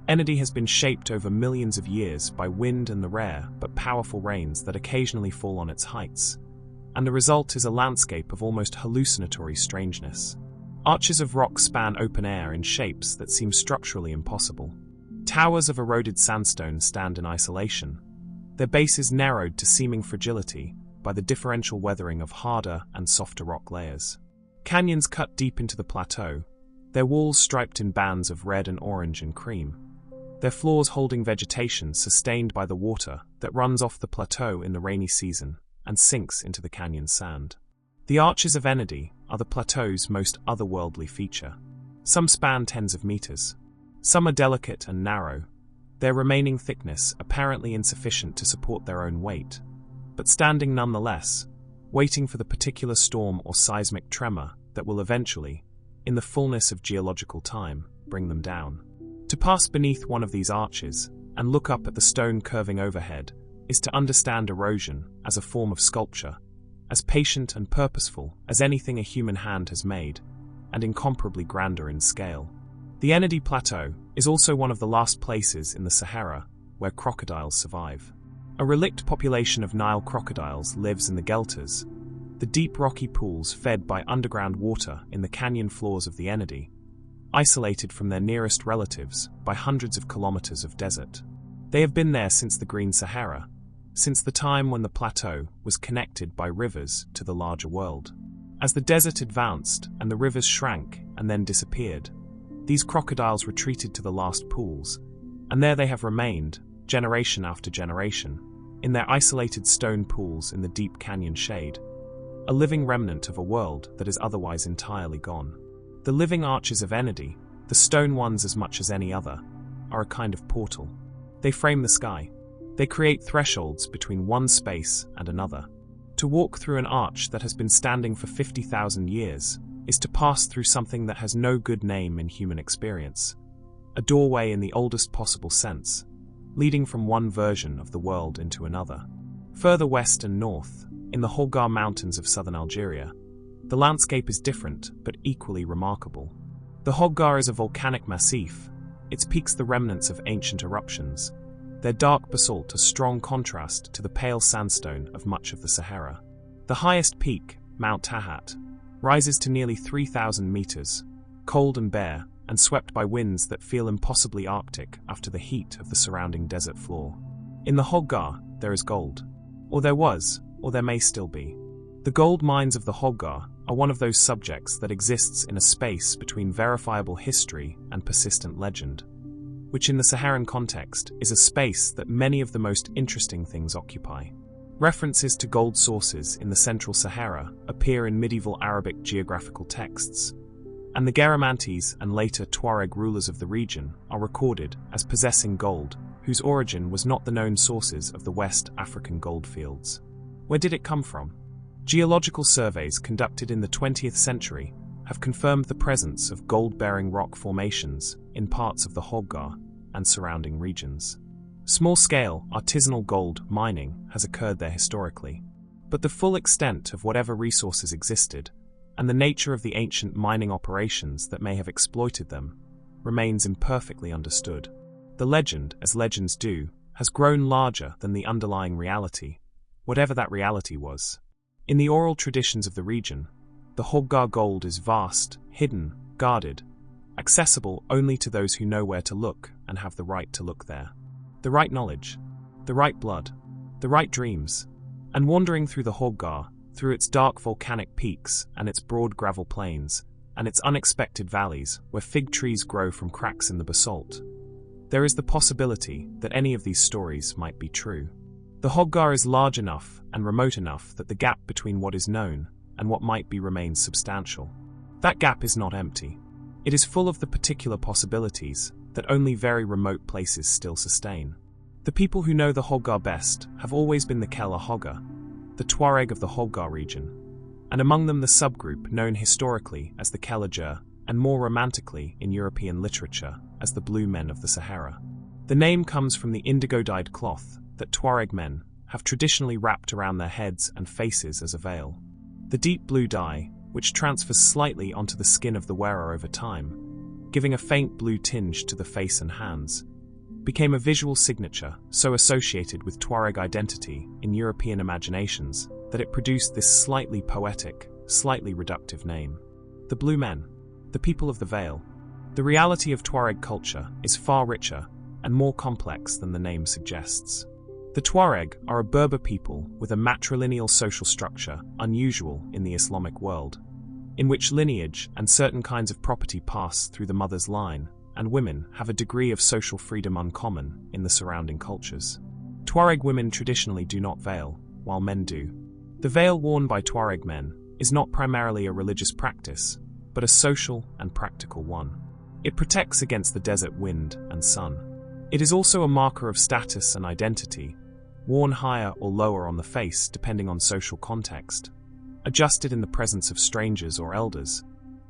Ennedi has been shaped over millions of years by wind and the rare but powerful rains that occasionally fall on its heights, and the result is a landscape of almost hallucinatory strangeness. Arches of rock span open air in shapes that seem structurally impossible. Towers of eroded sandstone stand in isolation, their bases narrowed to seeming fragility by the differential weathering of harder and softer rock layers. Canyons cut deep into the plateau, their walls striped in bands of red and orange and cream, their floors holding vegetation sustained by the water that runs off the plateau in the rainy season and sinks into the canyon sand. The arches of Ennedi are the plateau's most otherworldly feature. Some span tens of meters. Some are delicate and narrow, their remaining thickness apparently insufficient to support their own weight, but standing nonetheless, waiting for the particular storm or seismic tremor that will eventually, in the fullness of geological time, bring them down. To pass beneath one of these arches and look up at the stone curving overhead is to understand erosion as a form of sculpture, as patient and purposeful as anything a human hand has made, and incomparably grander in scale. The Ennedi Plateau is also one of the last places in the Sahara where crocodiles survive. A relict population of Nile crocodiles lives in the gelters, the deep rocky pools fed by underground water in the canyon floors of the Ennedi, isolated from their nearest relatives by hundreds of kilometers of desert. They have been there since the Green Sahara, since the time when the plateau was connected by rivers to the larger world. As the desert advanced and the rivers shrank and then disappeared, these crocodiles retreated to the last pools, and there they have remained, generation after generation, in their isolated stone pools in the deep canyon shade, a living remnant of a world that is otherwise entirely gone. The living arches of Ennedi, the stone ones as much as any other, are a kind of portal. They frame the sky. They create thresholds between one space and another. To walk through an arch that has been standing for 50,000 years is to pass through something that has no good name in human experience. A doorway in the oldest possible sense, leading from one version of the world into another. Further west and north, in the Holgar Mountains of southern Algeria, the landscape is different but equally remarkable. The Holgar is a volcanic massif, its peaks the remnants of ancient eruptions, their dark basalt a strong contrast to the pale sandstone of much of the Sahara. The highest peak, Mount Tahat, rises to nearly 3,000 meters, cold and bare, and swept by winds that feel impossibly arctic after the heat of the surrounding desert floor. In the Holgar, there is gold. Or there was, or there may still be. The gold mines of the Holgar are one of those subjects that exists in a space between verifiable history and persistent legend, which in the Saharan context is a space that many of the most interesting things occupy. References to gold sources in the central Sahara appear in medieval Arabic geographical texts, and the Garamantes and later Tuareg rulers of the region are recorded as possessing gold, whose origin was not the known sources of the West African goldfields. Where did it come from? Geological surveys conducted in the 20th century have confirmed the presence of gold-bearing rock formations in parts of the Holgar and surrounding regions. Small-scale, artisanal gold mining has occurred there historically, but the full extent of whatever resources existed, and the nature of the ancient mining operations that may have exploited them, remains imperfectly understood. The legend, as legends do, has grown larger than the underlying reality, whatever that reality was. In the oral traditions of the region, the Holgar gold is vast, hidden, guarded, accessible only to those who know where to look and have the right to look there. The right knowledge, the right blood, the right dreams, and wandering through the Holgar, through its dark volcanic peaks and its broad gravel plains, and its unexpected valleys where fig trees grow from cracks in the basalt, there is the possibility that any of these stories might be true. The Holgar is large enough and remote enough that the gap between what is known and what might be remains substantial. That gap is not empty. It is full of the particular possibilities that only very remote places still sustain. The people who know the Holgar best have always been the Kela Hoggar, the Tuareg of the Holgar region, and among them the subgroup known historically as the Kela Jer, and more romantically in European literature as the Blue Men of the Sahara. The name comes from the indigo-dyed cloth that Tuareg men have traditionally wrapped around their heads and faces as a veil. The deep blue dye, which transfers slightly onto the skin of the wearer over time, giving a faint blue tinge to the face and hands, became a visual signature so associated with Tuareg identity in European imaginations that it produced this slightly poetic, slightly reductive name. The Blue Men, the people of the veil. The reality of Tuareg culture is far richer and more complex than the name suggests. The Tuareg are a Berber people with a matrilineal social structure unusual in the Islamic world, in which lineage and certain kinds of property pass through the mother's line, and women have a degree of social freedom uncommon in the surrounding cultures. Tuareg women traditionally do not veil, while men do. The veil worn by Tuareg men is not primarily a religious practice, but a social and practical one. It protects against the desert wind and sun. It is also a marker of status and identity, worn higher or lower on the face depending on social context, adjusted in the presence of strangers or elders.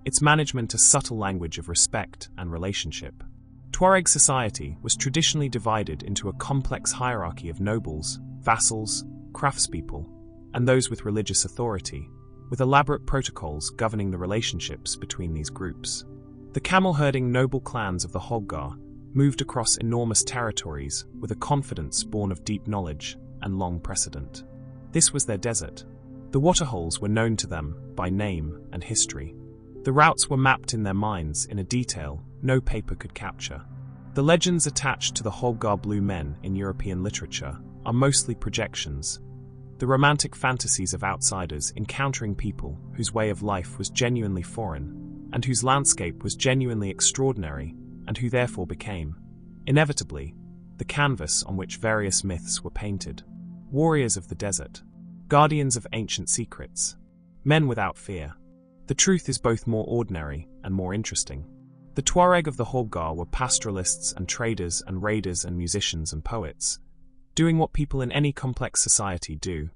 Its management a subtle language of respect and relationship. Tuareg society was traditionally divided into a complex hierarchy of nobles, vassals, craftspeople, and those with religious authority, with elaborate protocols governing the relationships between these groups. The camel-herding noble clans of the Hoggar moved across enormous territories with a confidence born of deep knowledge and long precedent. This was their desert. The waterholes were known to them by name and history. The routes were mapped in their minds in a detail no paper could capture. The legends attached to the Hoggar Blue Men in European literature are mostly projections, the romantic fantasies of outsiders encountering people whose way of life was genuinely foreign, and whose landscape was genuinely extraordinary, and who therefore became, inevitably, the canvas on which various myths were painted. Warriors of the desert, guardians of ancient secrets, men without fear. The truth is both more ordinary and more interesting. The Tuareg of the Hoggar were pastoralists and traders and raiders and musicians and poets, doing what people in any complex society do,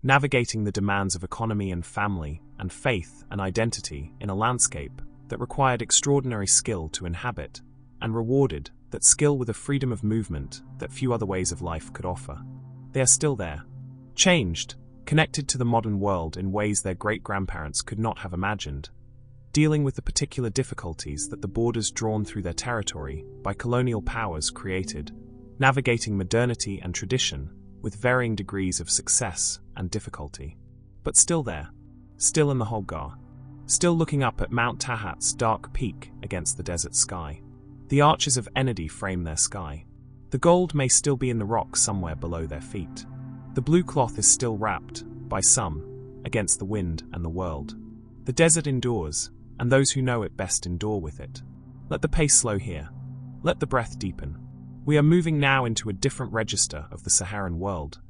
navigating the demands of economy and family and faith and identity in a landscape that required extraordinary skill to inhabit, and rewarded that skill with a freedom of movement that few other ways of life could offer. They are still there, changed, connected to the modern world in ways their great-grandparents could not have imagined, dealing with the particular difficulties that the borders drawn through their territory by colonial powers created, navigating modernity and tradition with varying degrees of success and difficulty. But still there, still in the Hoggar, still looking up at Mount Tahat's dark peak against the desert sky. The arches of Enedi frame their sky. The gold may still be in the rock somewhere below their feet. The blue cloth is still wrapped, by some, against the wind and the world. The desert endures, and those who know it best endure with it. Let the pace slow here. Let the breath deepen. We are moving now into a different register of the Saharan world,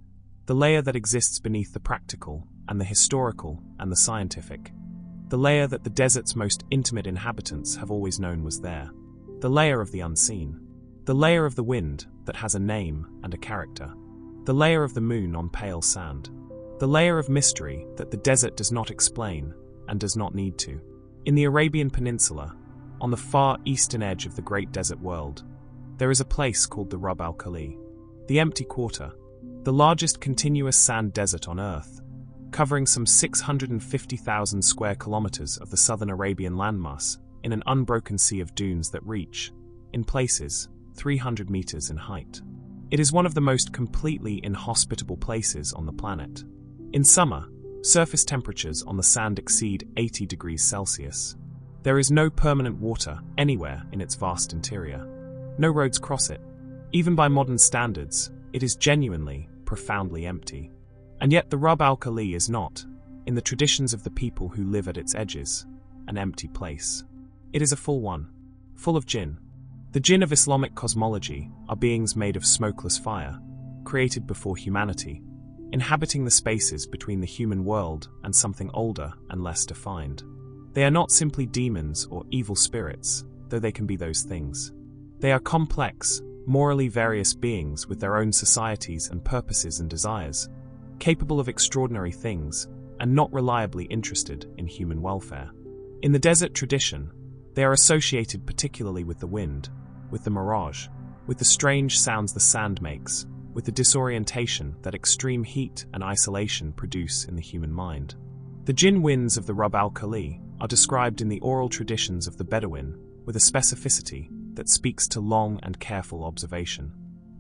the layer that exists beneath the practical and the historical and the scientific, the layer that the desert's most intimate inhabitants have always known was there, the layer of the unseen, the layer of the wind that has a name and a character, the layer of the moon on pale sand, the layer of mystery that the desert does not explain and does not need to. In the Arabian Peninsula, on the far eastern edge of the great desert world, there is a place called the Rub al-Khali, the empty quarter, the largest continuous sand desert on Earth, covering some 650,000 square kilometers of the southern Arabian landmass in an unbroken sea of dunes that reach, in places, 300 meters in height. It is one of the most completely inhospitable places on the planet. In summer, surface temperatures on the sand exceed 80 degrees Celsius. There is no permanent water anywhere in its vast interior. No roads cross it. Even by modern standards, it is genuinely, profoundly empty. And yet the Rub al-Khali is not, in the traditions of the people who live at its edges, an empty place. It is a full one, full of jinn. The jinn of Islamic cosmology are beings made of smokeless fire, created before humanity, inhabiting the spaces between the human world and something older and less defined. They are not simply demons or evil spirits, though they can be those things. They are complex, morally various beings with their own societies and purposes and desires, capable of extraordinary things, and not reliably interested in human welfare. In the desert tradition, They are associated particularly with the wind, with the mirage, with the strange sounds the sand makes, with the disorientation that extreme heat and isolation produce in the human mind. The jinn winds of the Rub al-Khali are described in the oral traditions of the Bedouin with a specificity that speaks to long and careful observation.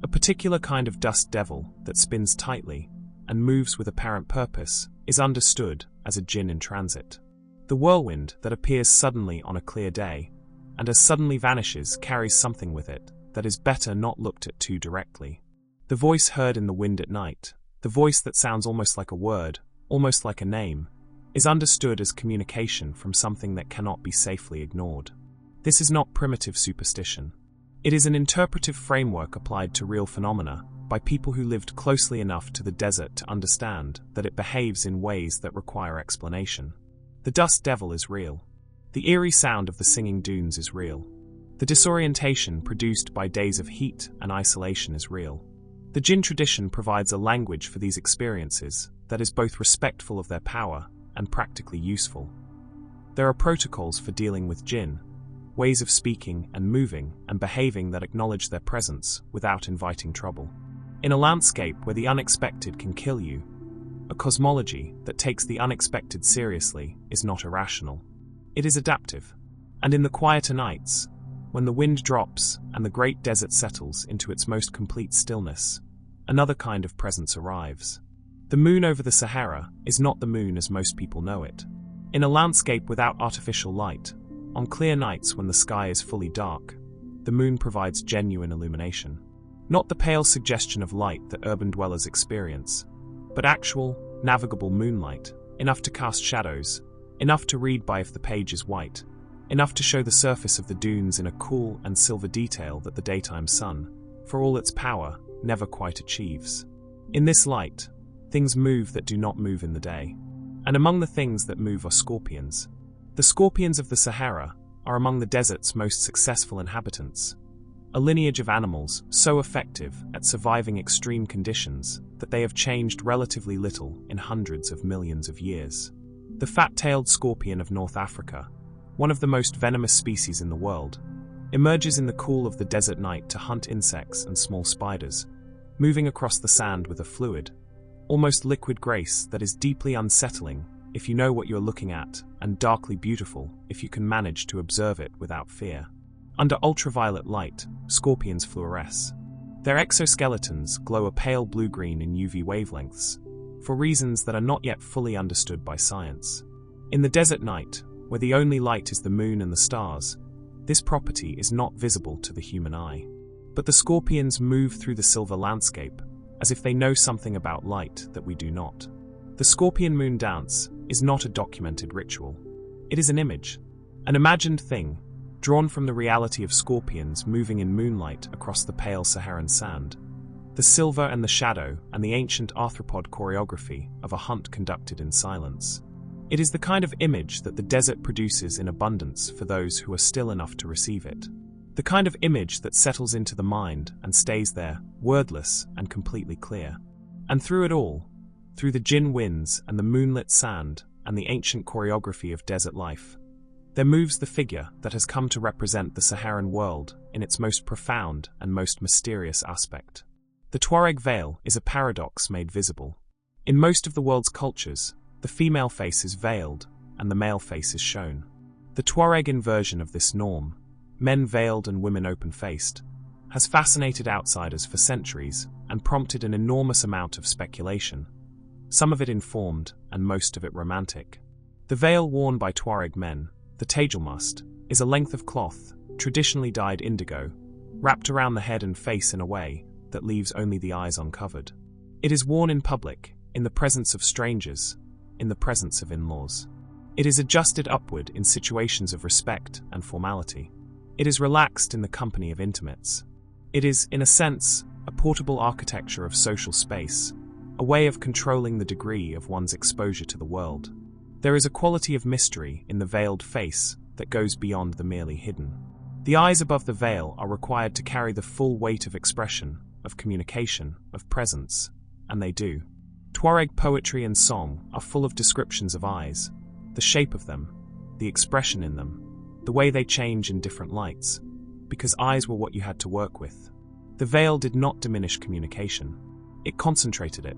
A particular kind of dust devil that spins tightly and moves with apparent purpose is understood as a jinn in transit. The whirlwind that appears suddenly on a clear day and as suddenly vanishes carries something with it that is better not looked at too directly. The voice heard in the wind at night, the voice that sounds almost like a word, almost like a name, is understood as communication from something that cannot be safely ignored. This is not primitive superstition. It is an interpretive framework applied to real phenomena by people who lived closely enough to the desert to understand that it behaves in ways that require explanation. The dust devil is real. The eerie sound of the singing dunes is real. The disorientation produced by days of heat and isolation is real. The jinn tradition provides a language for these experiences that is both respectful of their power and practically useful. There are protocols for dealing with jinn, ways of speaking and moving and behaving that acknowledge their presence without inviting trouble. In a landscape where the unexpected can kill you, a cosmology that takes the unexpected seriously is not irrational. It is adaptive. And in the quieter nights, when the wind drops and the great desert settles into its most complete stillness, another kind of presence arrives. The moon over the Sahara is not the moon as most people know it. In a landscape without artificial light, on clear nights when the sky is fully dark, the moon provides genuine illumination. Not the pale suggestion of light that urban dwellers experience, but actual, navigable moonlight, enough to cast shadows, enough to read by if the page is white, enough to show the surface of the dunes in a cool and silver detail that the daytime sun, for all its power, never quite achieves. In this light, things move that do not move in the day. And among the things that move are scorpions. The scorpions of the Sahara are among the desert's most successful inhabitants, a lineage of animals so effective at surviving extreme conditions that they have changed relatively little in hundreds of millions of years. The fat-tailed scorpion of North Africa, one of the most venomous species in the world, emerges in the cool of the desert night to hunt insects and small spiders, moving across the sand with a fluid, almost liquid grace that is deeply unsettling if you know what you're looking at, and darkly beautiful if you can manage to observe it without fear. Under ultraviolet light, scorpions fluoresce. Their exoskeletons glow a pale blue-green in UV wavelengths, for reasons that are not yet fully understood by science. In the desert night, where the only light is the moon and the stars, this property is not visible to the human eye. But the scorpions move through the silver landscape, as if they know something about light that we do not. The scorpion moon dance is not a documented ritual. It is an image, an imagined thing, drawn from the reality of scorpions moving in moonlight across the pale Saharan sand, the silver and the shadow and the ancient arthropod choreography of a hunt conducted in silence. It is the kind of image that the desert produces in abundance for those who are still enough to receive it. The kind of image that settles into the mind and stays there, wordless and completely clear. And through it all, through the jinn winds and the moonlit sand and the ancient choreography of desert life, there moves the figure that has come to represent the Saharan world in its most profound and most mysterious aspect. The Tuareg veil is a paradox made visible. In most of the world's cultures, the female face is veiled and the male face is shown. The Tuareg inversion of this norm, men veiled and women open-faced, has fascinated outsiders for centuries and prompted an enormous amount of speculation, some of it informed and most of it romantic. The veil worn by Tuareg men, the tajelmust, is a length of cloth, traditionally dyed indigo, wrapped around the head and face in a way that leaves only the eyes uncovered. It is worn in public, in the presence of strangers, in the presence of in-laws. It is adjusted upward in situations of respect and formality. It is relaxed in the company of intimates. It is, in a sense, a portable architecture of social space, a way of controlling the degree of one's exposure to the world. There is a quality of mystery in the veiled face that goes beyond the merely hidden. The eyes above the veil are required to carry the full weight of expression, of communication, of presence, and they do. Tuareg poetry and song are full of descriptions of eyes, the shape of them, the expression in them, the way they change in different lights, because eyes were what you had to work with. The veil did not diminish communication. It concentrated it.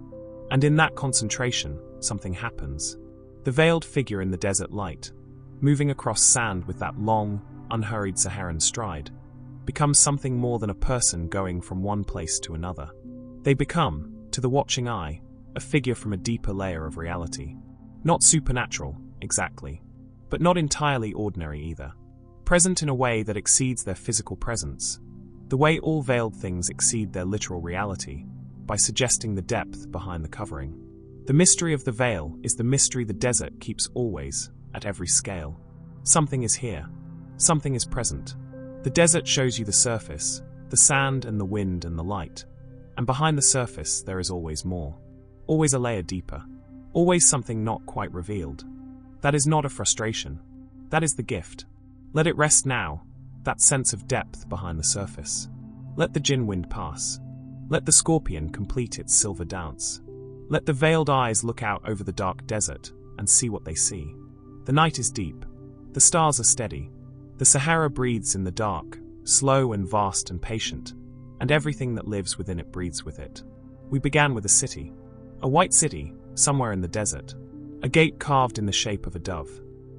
And in that concentration, something happens. The veiled figure in the desert light, moving across sand with that long, unhurried Saharan stride, becomes something more than a person going from one place to another. They become, to the watching eye, a figure from a deeper layer of reality. Not supernatural, exactly, but not entirely ordinary either. Present in a way that exceeds their physical presence, the way all veiled things exceed their literal reality, by suggesting the depth behind the covering. The mystery of the veil is the mystery the desert keeps always, at every scale. Something is here. Something is present. The desert shows you the surface, the sand and the wind and the light. And behind the surface there is always more. Always a layer deeper. Always something not quite revealed. That is not a frustration. That is the gift. Let it rest now, that sense of depth behind the surface. Let the jinn wind pass. Let the scorpion complete its silver dance. Let the veiled eyes look out over the dark desert and see what they see. The night is deep. The stars are steady. The Sahara breathes in the dark, slow and vast and patient, and everything that lives within it breathes with it. We began with a city. A white city, somewhere in the desert. A gate carved in the shape of a dove.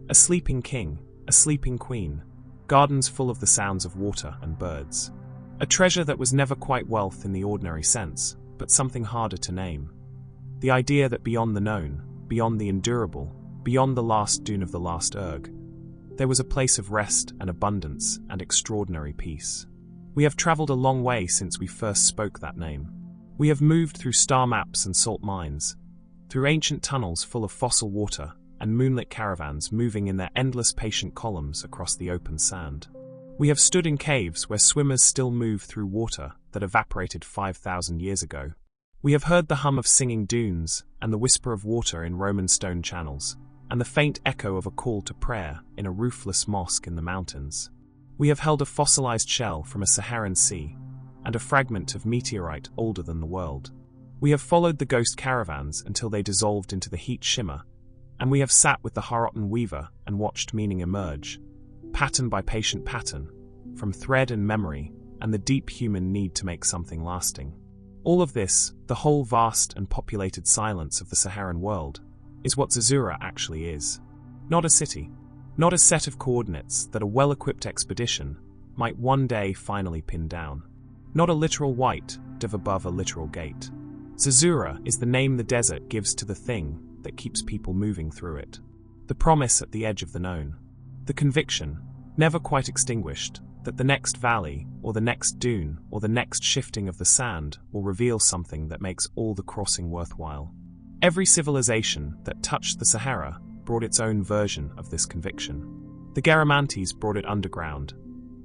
A sleeping king, a sleeping queen. Gardens full of the sounds of water and birds. A treasure that was never quite wealth in the ordinary sense, but something harder to name. The idea that beyond the known, beyond the endurable, beyond the last dune of the last erg, there was a place of rest and abundance and extraordinary peace. We have traveled a long way since we first spoke that name. We have moved through star maps and salt mines, through ancient tunnels full of fossil water and moonlit caravans moving in their endless patient columns across the open sand. We have stood in caves where swimmers still move through water that evaporated 5,000 years ago. We have heard the hum of singing dunes and the whisper of water in Roman stone channels, and the faint echo of a call to prayer in a roofless mosque in the mountains. We have held a fossilized shell from a Saharan sea, and a fragment of meteorite older than the world. We have followed the ghost caravans until they dissolved into the heat shimmer, and we have sat with the Harottan weaver and watched meaning emerge, pattern by patient pattern, from thread and memory, and the deep human need to make something lasting. All of this, the whole vast and populated silence of the Saharan world, is what Zerzura actually is. Not a city, not a set of coordinates that a well-equipped expedition might one day finally pin down. Not a literal white dove above a literal gate. Zerzura is the name the desert gives to the thing that keeps people moving through it. The promise at the edge of the known. The conviction, never quite extinguished, that the next valley, or the next dune, or the next shifting of the sand will reveal something that makes all the crossing worthwhile. Every civilization that touched the Sahara brought its own version of this conviction. The Garamantes brought it underground,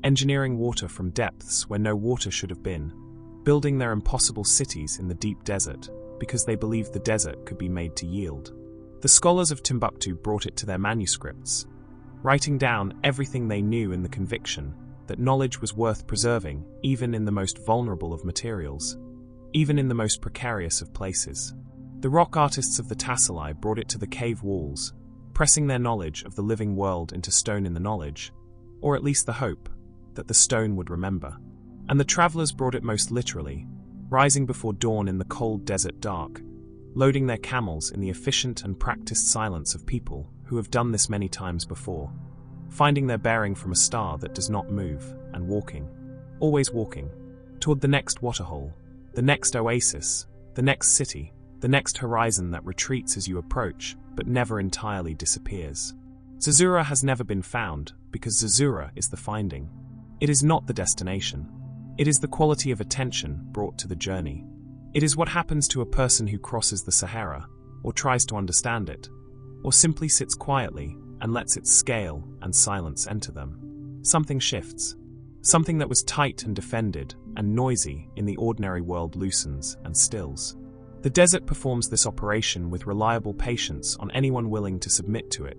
engineering water from depths where no water should have been, building their impossible cities in the deep desert because they believed the desert could be made to yield. The scholars of Timbuktu brought it to their manuscripts, writing down everything they knew in the conviction that knowledge was worth preserving even in the most vulnerable of materials, even in the most precarious of places. The rock artists of the Tassili brought it to the cave walls, pressing their knowledge of the living world into stone in the knowledge, or at least the hope, that the stone would remember. And the travelers brought it most literally, rising before dawn in the cold desert dark, loading their camels in the efficient and practiced silence of people who have done this many times before, finding their bearing from a star that does not move, and walking, always walking, toward the next waterhole, the next oasis, the next city, the next horizon that retreats as you approach, but never entirely disappears. Zerzura has never been found, because Zerzura is the finding. It is not the destination. It is the quality of attention brought to the journey. It is what happens to a person who crosses the Sahara, or tries to understand it, or simply sits quietly and lets its scale and silence enter them. Something shifts. Something that was tight and defended and noisy in the ordinary world loosens and stills. The desert performs this operation with reliable patience on anyone willing to submit to it,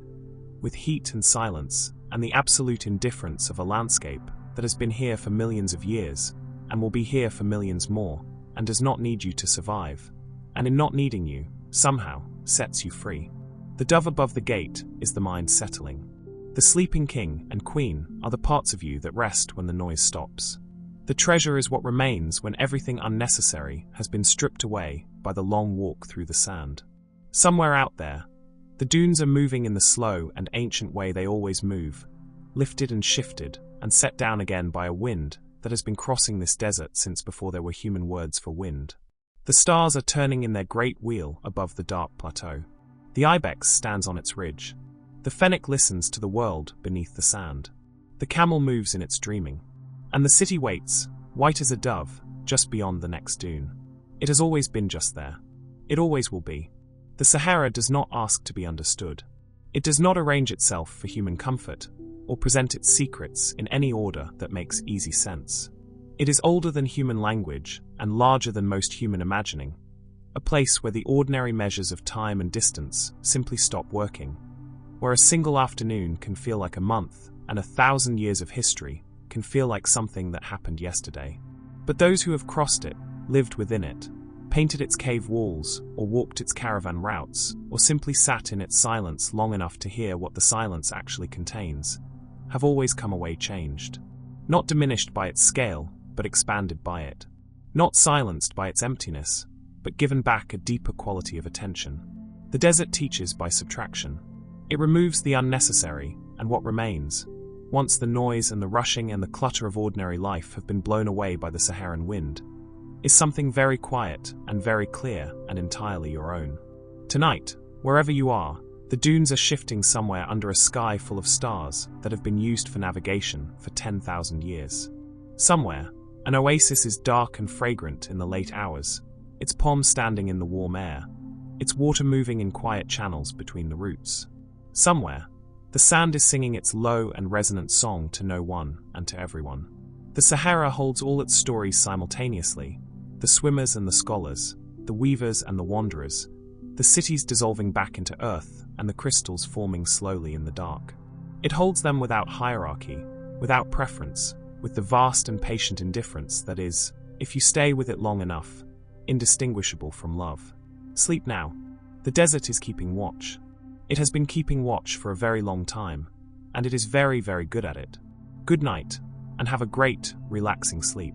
with heat and silence and the absolute indifference of a landscape that has been here for millions of years and will be here for millions more and does not need you to survive, and in not needing you, somehow, sets you free. The dove above the gate is the mind settling. The sleeping king and queen are the parts of you that rest when the noise stops. The treasure is what remains when everything unnecessary has been stripped away by the long walk through the sand. Somewhere out there, the dunes are moving in the slow and ancient way they always move, lifted and shifted and set down again by a wind that has been crossing this desert since before there were human words for wind. The stars are turning in their great wheel above the dark plateau. The ibex stands on its ridge. The fennec listens to the world beneath the sand. The camel moves in its dreaming. And the city waits, white as a dove, just beyond the next dune. It has always been just there. It always will be. The Sahara does not ask to be understood. It does not arrange itself for human comfort, or present its secrets in any order that makes easy sense. It is older than human language and larger than most human imagining, a place where the ordinary measures of time and distance simply stop working, where a single afternoon can feel like a month and 1,000 years of history can feel like something that happened yesterday. But those who have crossed it, lived within it, painted its cave walls, or walked its caravan routes, or simply sat in its silence long enough to hear what the silence actually contains, have always come away changed. Not diminished by its scale, but expanded by it. Not silenced by its emptiness, but given back a deeper quality of attention. The desert teaches by subtraction. It removes the unnecessary, and what remains, once the noise and the rushing and the clutter of ordinary life have been blown away by the Saharan wind, is something very quiet and very clear and entirely your own. Tonight, wherever you are, the dunes are shifting somewhere under a sky full of stars that have been used for navigation for 10,000 years. Somewhere, an oasis is dark and fragrant in the late hours, its palms standing in the warm air, its water moving in quiet channels between the roots. Somewhere, the sand is singing its low and resonant song to no one and to everyone. The Sahara holds all its stories simultaneously, the swimmers and the scholars, the weavers and the wanderers, the cities dissolving back into earth and the crystals forming slowly in the dark. It holds them without hierarchy, without preference, with the vast and patient indifference that is, if you stay with it long enough, indistinguishable from love. Sleep now. The desert is keeping watch. It has been keeping watch for a very long time, and it is very, very good at it. Good night, and have a great, relaxing sleep.